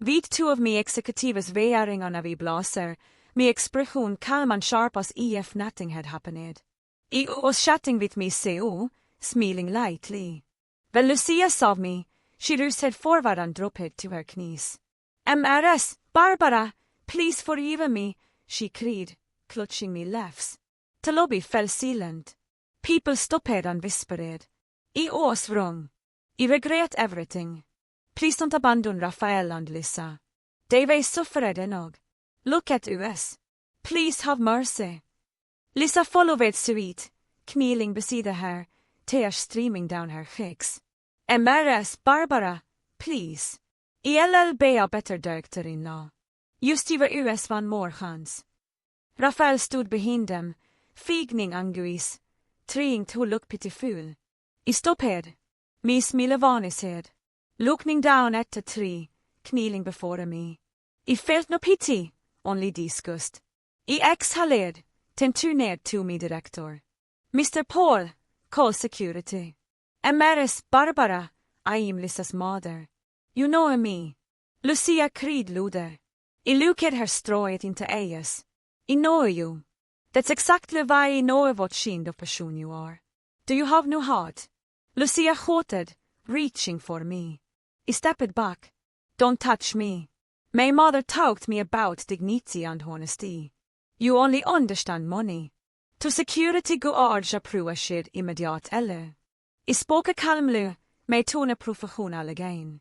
Vid two of me executives wearing on a wee blazer, me expression calm and sharp as if nothing had happened. I was chatting with me CEO, smiling lightly. When Lucia saw me, she rushed forward and dropped to her knees. Mrs. Barbara, please forgive me, she cried, clutching me laughs. The lobby fell silent. People stopped and whispered. I was wrong. I regret everything. Please don't abandon Raphael and Lisa. They were suffered enough. Look at us. Please have mercy. Lisa followed suit, kneeling beside her, tears streaming down her cheeks. Mrs. Barbara, please. Ill be a better doctor-in-law. Just give us one more chance. Raphael stood behind them, figning anguish, trying to look pitiful. I stopped. Me smile vanishade, looking down at the tree, kneeling before me. I felt no pity, only disgust. I exhaled, then turned to me director. Mr. Paul, call security. Mrs. Barbara, I am Lisa's mother. You know me. Lucia cried louder. I looked at her straight into eyes. I know you. That's exactly why I know what kind of person you are. Do you have no heart? Lucia shouted, reaching for me. I stepped back. Don't touch me. My mother taught me about dignity and honesty. You only understand money. To security go urge a prøveskjed immediat eller. I spoke calmly, med tone professional again.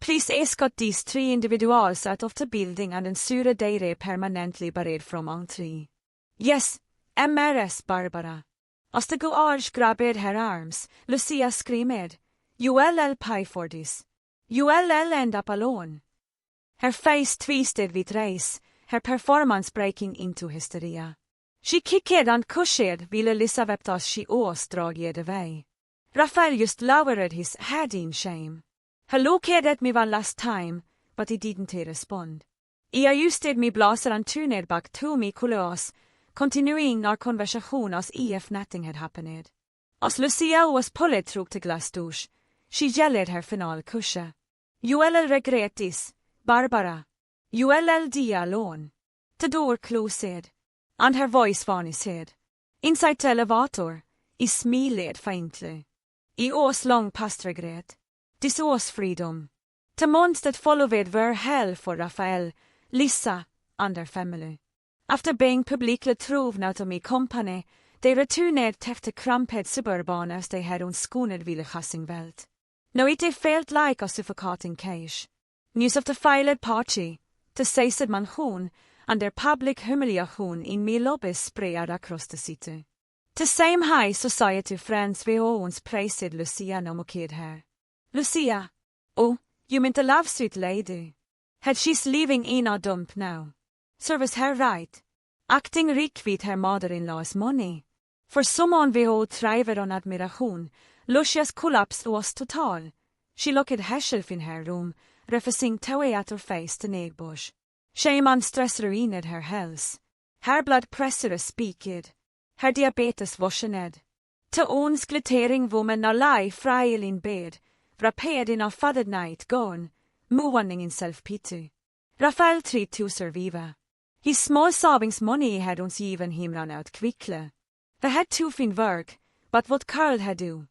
Please escort these three individuals out of the building and ensure they are permanently barred from entry. Yes, Mrs. Barbara. As the go urge grabbed her arms, Lucia screamed, You will pay for this. You will end up alone. Her face twisted with rage, her performance breaking into hysteria. She kicked and pushed while Elisabeth as she was dragged away. Raphael just lowered his head in shame. He looked at me one last time, but he didn't respond. I adjusted me blazer and turned back to me close, continuing our conversation as if nothing had happened. As Lucia was pulled through the glass douche, she yelled her final kusje. You will regret this, Barbara. You will die alone. The door closed, and her voice vanished. Inside the elevator, I smiled faintly. I års lång pastregret. Dis års freedom. Till månstet followed ver hell for Raphael, Lisa, and their family. After being publicly troven out of my company, they returned till the cramped suburban as they had onskånet ville welt. Now it felt like a suffocating cage. News of the filed party, the seised mansion, and their public humiliation in my lobbies spread across the city. The same high society friends we owns praised Lucia no moked her. Lucia, oh, you meant a love sweet lady. Had she's leaving in a dump now. Service her right. Acting rik vid her mother-in-law's money. For someone we all thriver on admiration, Lucia's collapse was total. She looked herself in her room, refusing to away at her face the negbush. Shame and stress ruined her health. Her blood pressure speaked. Her diabetes worsened. To ons glittering woman a lie frail in bed, rapid in a fathered night gone, mourning in self-pity. Raphael tried to survive. His small savings money had ons given him run out quickly. They had too fin work, but what Carl had do?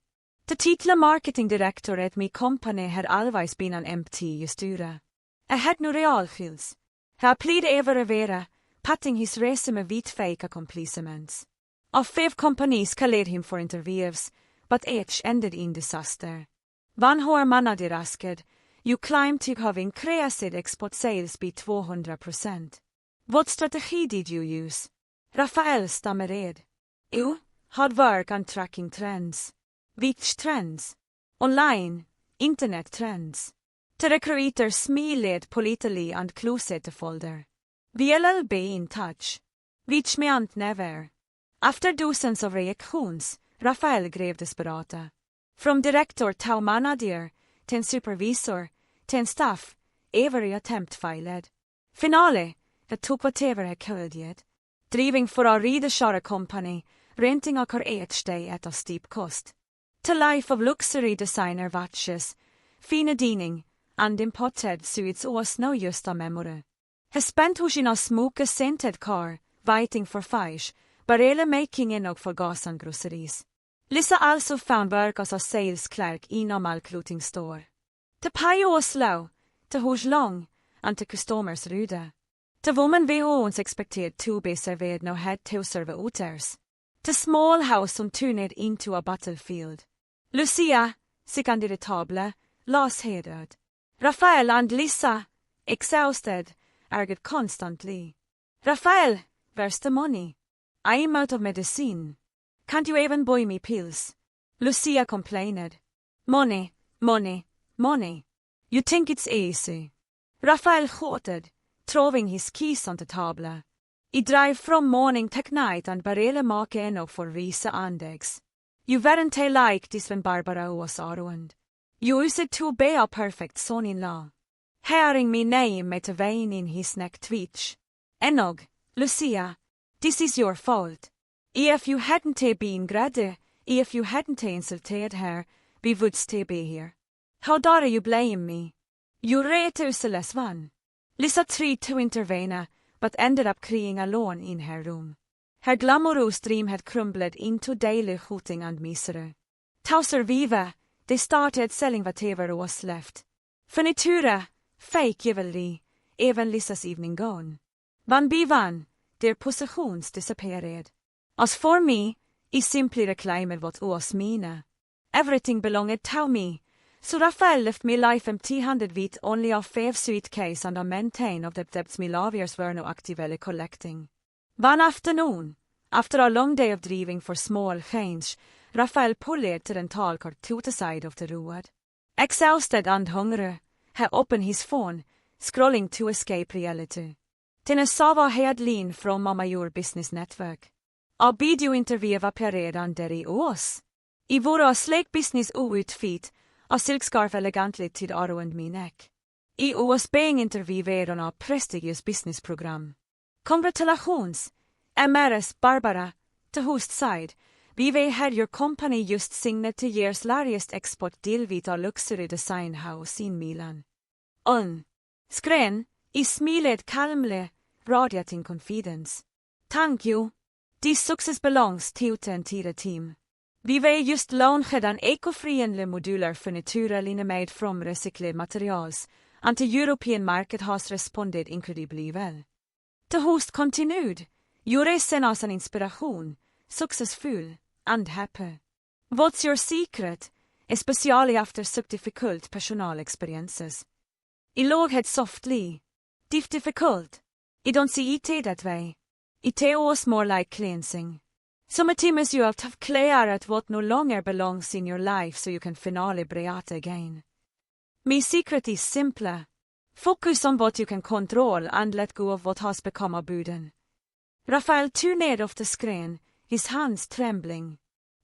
The title marketing director at my company had always been an empty gesture. I had no realskills. He applied ever vera, patting his resume with fake accomplishments. Of 5 companies called him for interviews, but each ended in disaster. Van har manna de rasked, you climbed to have increased export sales by 200%. What strategy did you use? Raphael stammered. You hard work on tracking trends. Which trends? Online, internet trends. The recruiter smiled politely and closed the folder. We'll be in touch. Which meant never. After dozens of reactions, Raphael grev desperata. From director to manager, ten supervisor, ten staff, every attempt failed. Finale, det took whatever he could yet. Driving for a rideshare company, renting a car each day at a steep cost. The life of luxury designer watches, fine dining, and imported suits was no just a memory. He spent hos in a smoke-scented car, waiting for fish, barely making enough for gas and groceries. Lisa also found work as a sales clerk in a malclothing store. The pay was low, the hos long, and the customers rude. The woman we owns expected to be served now had to serve others. The small house turned into a battlefield. Lucia, sick under the table, lost headed. Raphael and Lisa, exhausted, argued constantly. Raphael, where's the money? I'm out of medicine. Can't you even buy me pills? Lucia complained. Money, money, money. You think it's easy. Raphael shouted, throwing his keys on the table. I drive from morning to night and barely make enough for Risa and eggs. You weren't like this when Barbara was around. You used to be a perfect son-in-law. Hearing me name made a vein in his neck twitch. Enog, Lucia, this is your fault. If you hadn't been grade, if you hadn't insulted her, we would still be here. How dare you blame me? You rate useless one. Lisa tried to intervene, but ended up crying alone in her room. Her glamorous dream had crumbled into daily hooting and misery. To survive, they started selling whatever was left. Furniture, fake jewelry, even Lisa's evening gown. One by one, their possessions disappeared. As for me, I simply reclaimed what was mine. Everything belonged to me, so Raphael left me life empty-handed with only a 5 suitcase and a maintain of the debts my lawyers were now actively collecting. One afternoon, after a long day of driving for small change, Raphael pulled to the tall car to the side of the road. Exhausted and hungry, he opened his phone, scrolling to escape reality. Then he saw he had leaned from a major business network. A video-intervju apparerade där i oss. I våra slik business outfit, a silkscarf elegantly tied around my neck. I was being interviewed on a prestigious business program. Congratulations, MRS Barbara, the host side. We had your company just signed the year's largest export deal with a luxury design house in Milan. Skren, I smiled calmly, radiating confidence. Thank you. This success belongs to the entire team. Vi var just launchen an ekofriendly modular för naturliga made from recycled materials, and the European market has responded incredibly well. The host continued, "You're sen oss an inspiration, successful, and happy. What's your secret, especially after such difficult personal experiences?" I låg het softly. Difficult. I don't see it that way. It was more like cleansing. Sometimes you have to clear at what no longer belongs in your life so you can finally breathe again. My secret is simple. Focus on what you can control and let go of what has become a burden. Raphael turned off the screen, his hands trembling.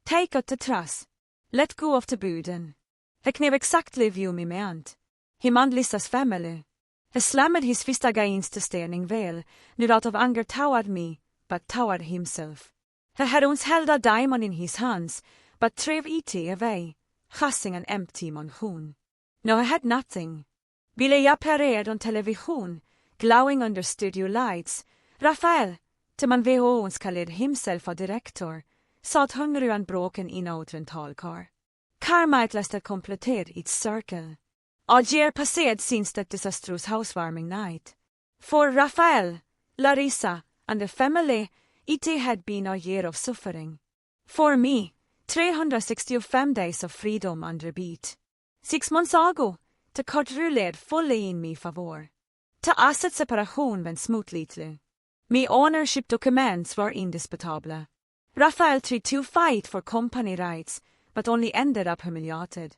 Take out the trust. Let go of the burden. He knew exactly view me meant. He and Lissa's family. He slammed his fist against the steering wheel, not out of anger toward me, but toward himself. He had once held a diamond in his hands, but threw it away, chasing an empty mansion. Now he had nothing. Ville jag parade on television, glowing under studio lights. Raphael, till man VHO's called himself a director, satt hungry and broken in out en talcar. Car might last had completed its circle. A year passed since that disastrous housewarming night. For Raphael, Larissa, and the family, it had been a year of suffering. For me, 365 days of freedom under beat. 6 months ago, the court ruled fully in me favor. The asset separation went smoothly. My ownership documents were indisputable. Raphael tried to fight for company rights, but only ended up humiliated.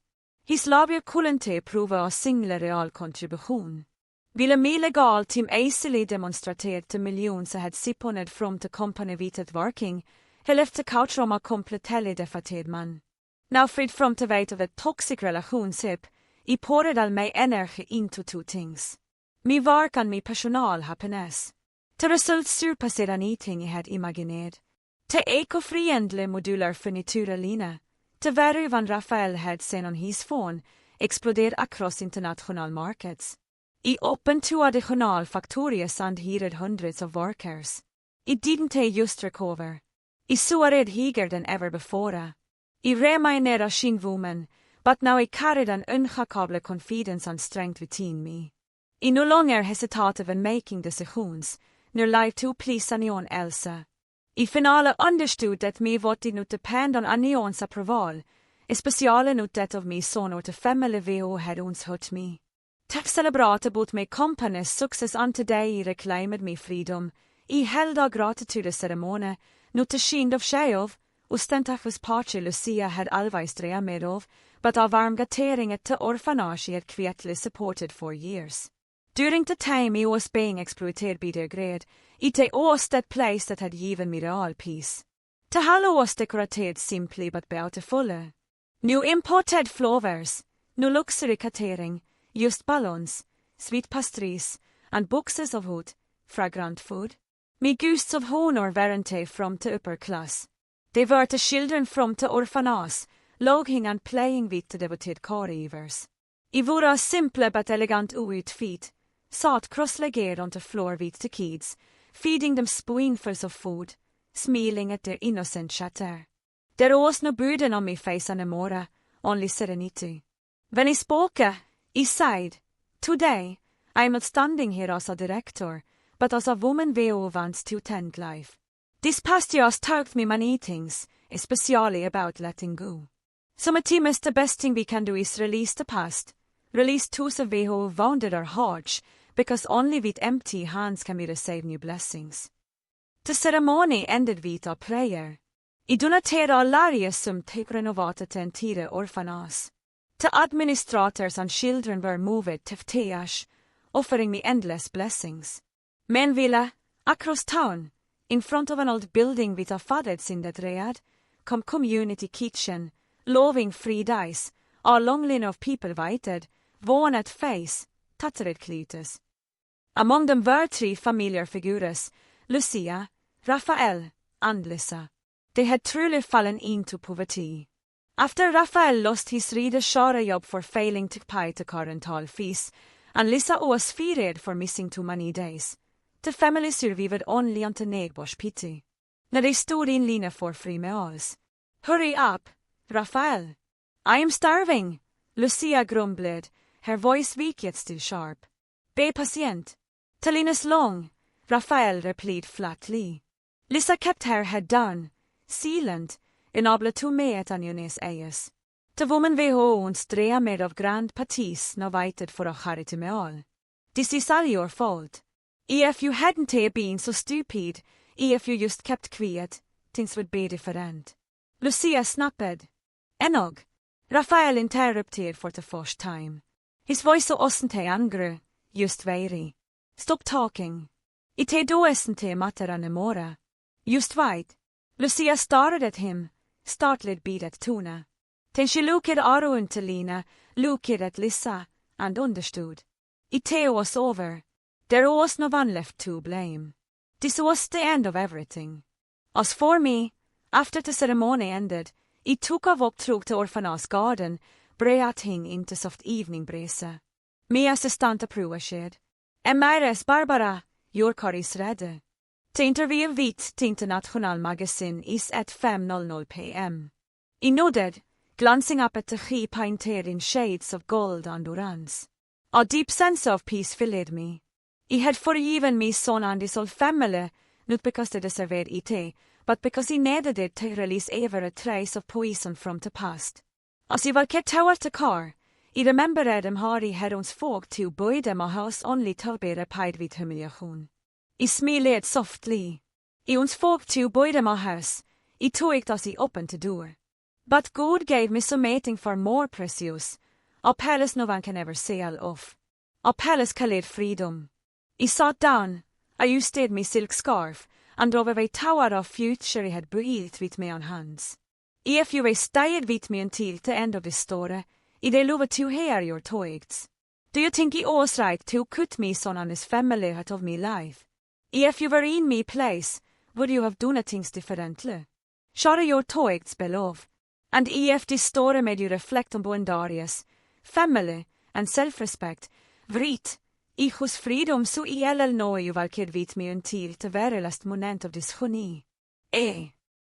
His lawyer couldn't prove a single real contribution. Ville mig legal tim easily demonstrated till miljoner had sipponed from the company vitet working, he left the couch from a completely defeated man. Now freed from the weight of a toxic relationship, I poured all my energy into 2 things. My work and my personal happiness. The result surpassed anything I had imagined. The eco-friendly modular furniture the very one Raphael had seen on his phone, exploded across international markets. I opened 2 additional factories and hired hundreds of workers. It didn't just recover. I soared higher than ever before. I remained a young woman, but now I carried an unshakable confidence and strength within me. I no longer hesitated when making decisions, nor live to please anyone else. I finale understood that me what did not depend on anyone's approval, especially not that of me son or the family who had ons hurt me. To celebrate both my company's success and today I reclaimed me freedom, I held a gratitude ceremony, not the kind of själv, ostentachus parche Lucia had always dreamed of, but a varm gatering at the orphanage I had quietly supported for years. During the time I was being exploited by their grade, it was that place that had given me real peace. The hall was decorated simply but beautifully. New imported flowers, no luxury catering, just ballons, sweet pastries, and boxes of wood, fragrant food. Me guests of honor weren't from the upper class. They were the children from the orphanage, logging and playing with the devoted caregivers. I våra simple but elegant outfit, sat cross-legged on the floor with the kids, feeding them spoonfuls of food, smiling at their innocent chatter. There was no burden on my face anymore, only serenity. When I spoke, I said, "Today, I am not standing here as a director, but as a woman who wants to tend life. This past year has taught me many things, especially about letting go. Sometimes the best thing we can do is release the past, release those of we who wounded our hearts, because only with empty hands can we receive new blessings." The ceremony ended with a prayer. I donaterar large sum till renovatet till en tire orphanas. The administrators and children were moved to tears, offering me endless blessings. Men ville, across town, in front of an old building with a faded in that read, come community kitchen, loving free dice, a long line of people waited, worn at face, tattered cletus. Among them were 3 familiar figures, Lucia, Raphael, and Lissa. They had truly fallen into poverty. After Raphael lost his share job for failing to pay the parental fees, and Lissa was feared for missing too many days, the family survived only on the neighbor's pity. När de stod in linje for fri med oss. Hurry up, Raphael. I am starving, Lucia grumbled, her voice weak yet still sharp. Be patient. Talina's long, Raphael replied flatly. Lisa kept her head down, silent, inable to meet aniones eies. The woman veho und strea med of grand patis no waited for a charity me all. This is all your fault. If you hadn't been so stupid, if you just kept quiet, things would be different. Lucia snapped. Enog. Raphael interrupted for the first time. His voice so wasn't angry, just very. Stop talking. Ite do isn't matter anymore. Just wait. Lucia stared at him, startled by that tone. Then she looked around to Lina, looked at Lisa, and understood. It was over. There was no one left to blame. This was the end of everything. As for me, after the ceremony ended, I took a walk through the orphanage garden, breathing into soft evening breeze. My assistant approached. Emmares Barbara, your car is ready. The interview with the International magazine is at 5:00 p.m. I nodded, glancing up at the key painted in shades of gold and orange. A deep sense of peace filled me. I had forgiven my son and his whole family, not because they deserved it, but because he needed it to release every trace of poison from the past. As I walked toward the car, I remembered dem har I herrens folk to bøyde my house only to be repaid vid humiliation. I smiled softly. I ons folk to bøyde my house, I tog as I opened the door. But God gave me something far more precious, a palace no one can ever sail of. A palace called freedom. I sat down, I used my silk scarf, and drove away tower of future I had breathed with my own hands. If you stayed with me until the end of this story, I'd love to hear your thoughts. Do you think it was right to cut me son and his family out of my life? If you were in my place, would you have done things differently? Share your thoughts below. And if this story made you reflect on boundaries, family, and self-respect, vrit, I hos freedom så I eller nå ju valked vid mig until the very last moment of this honey.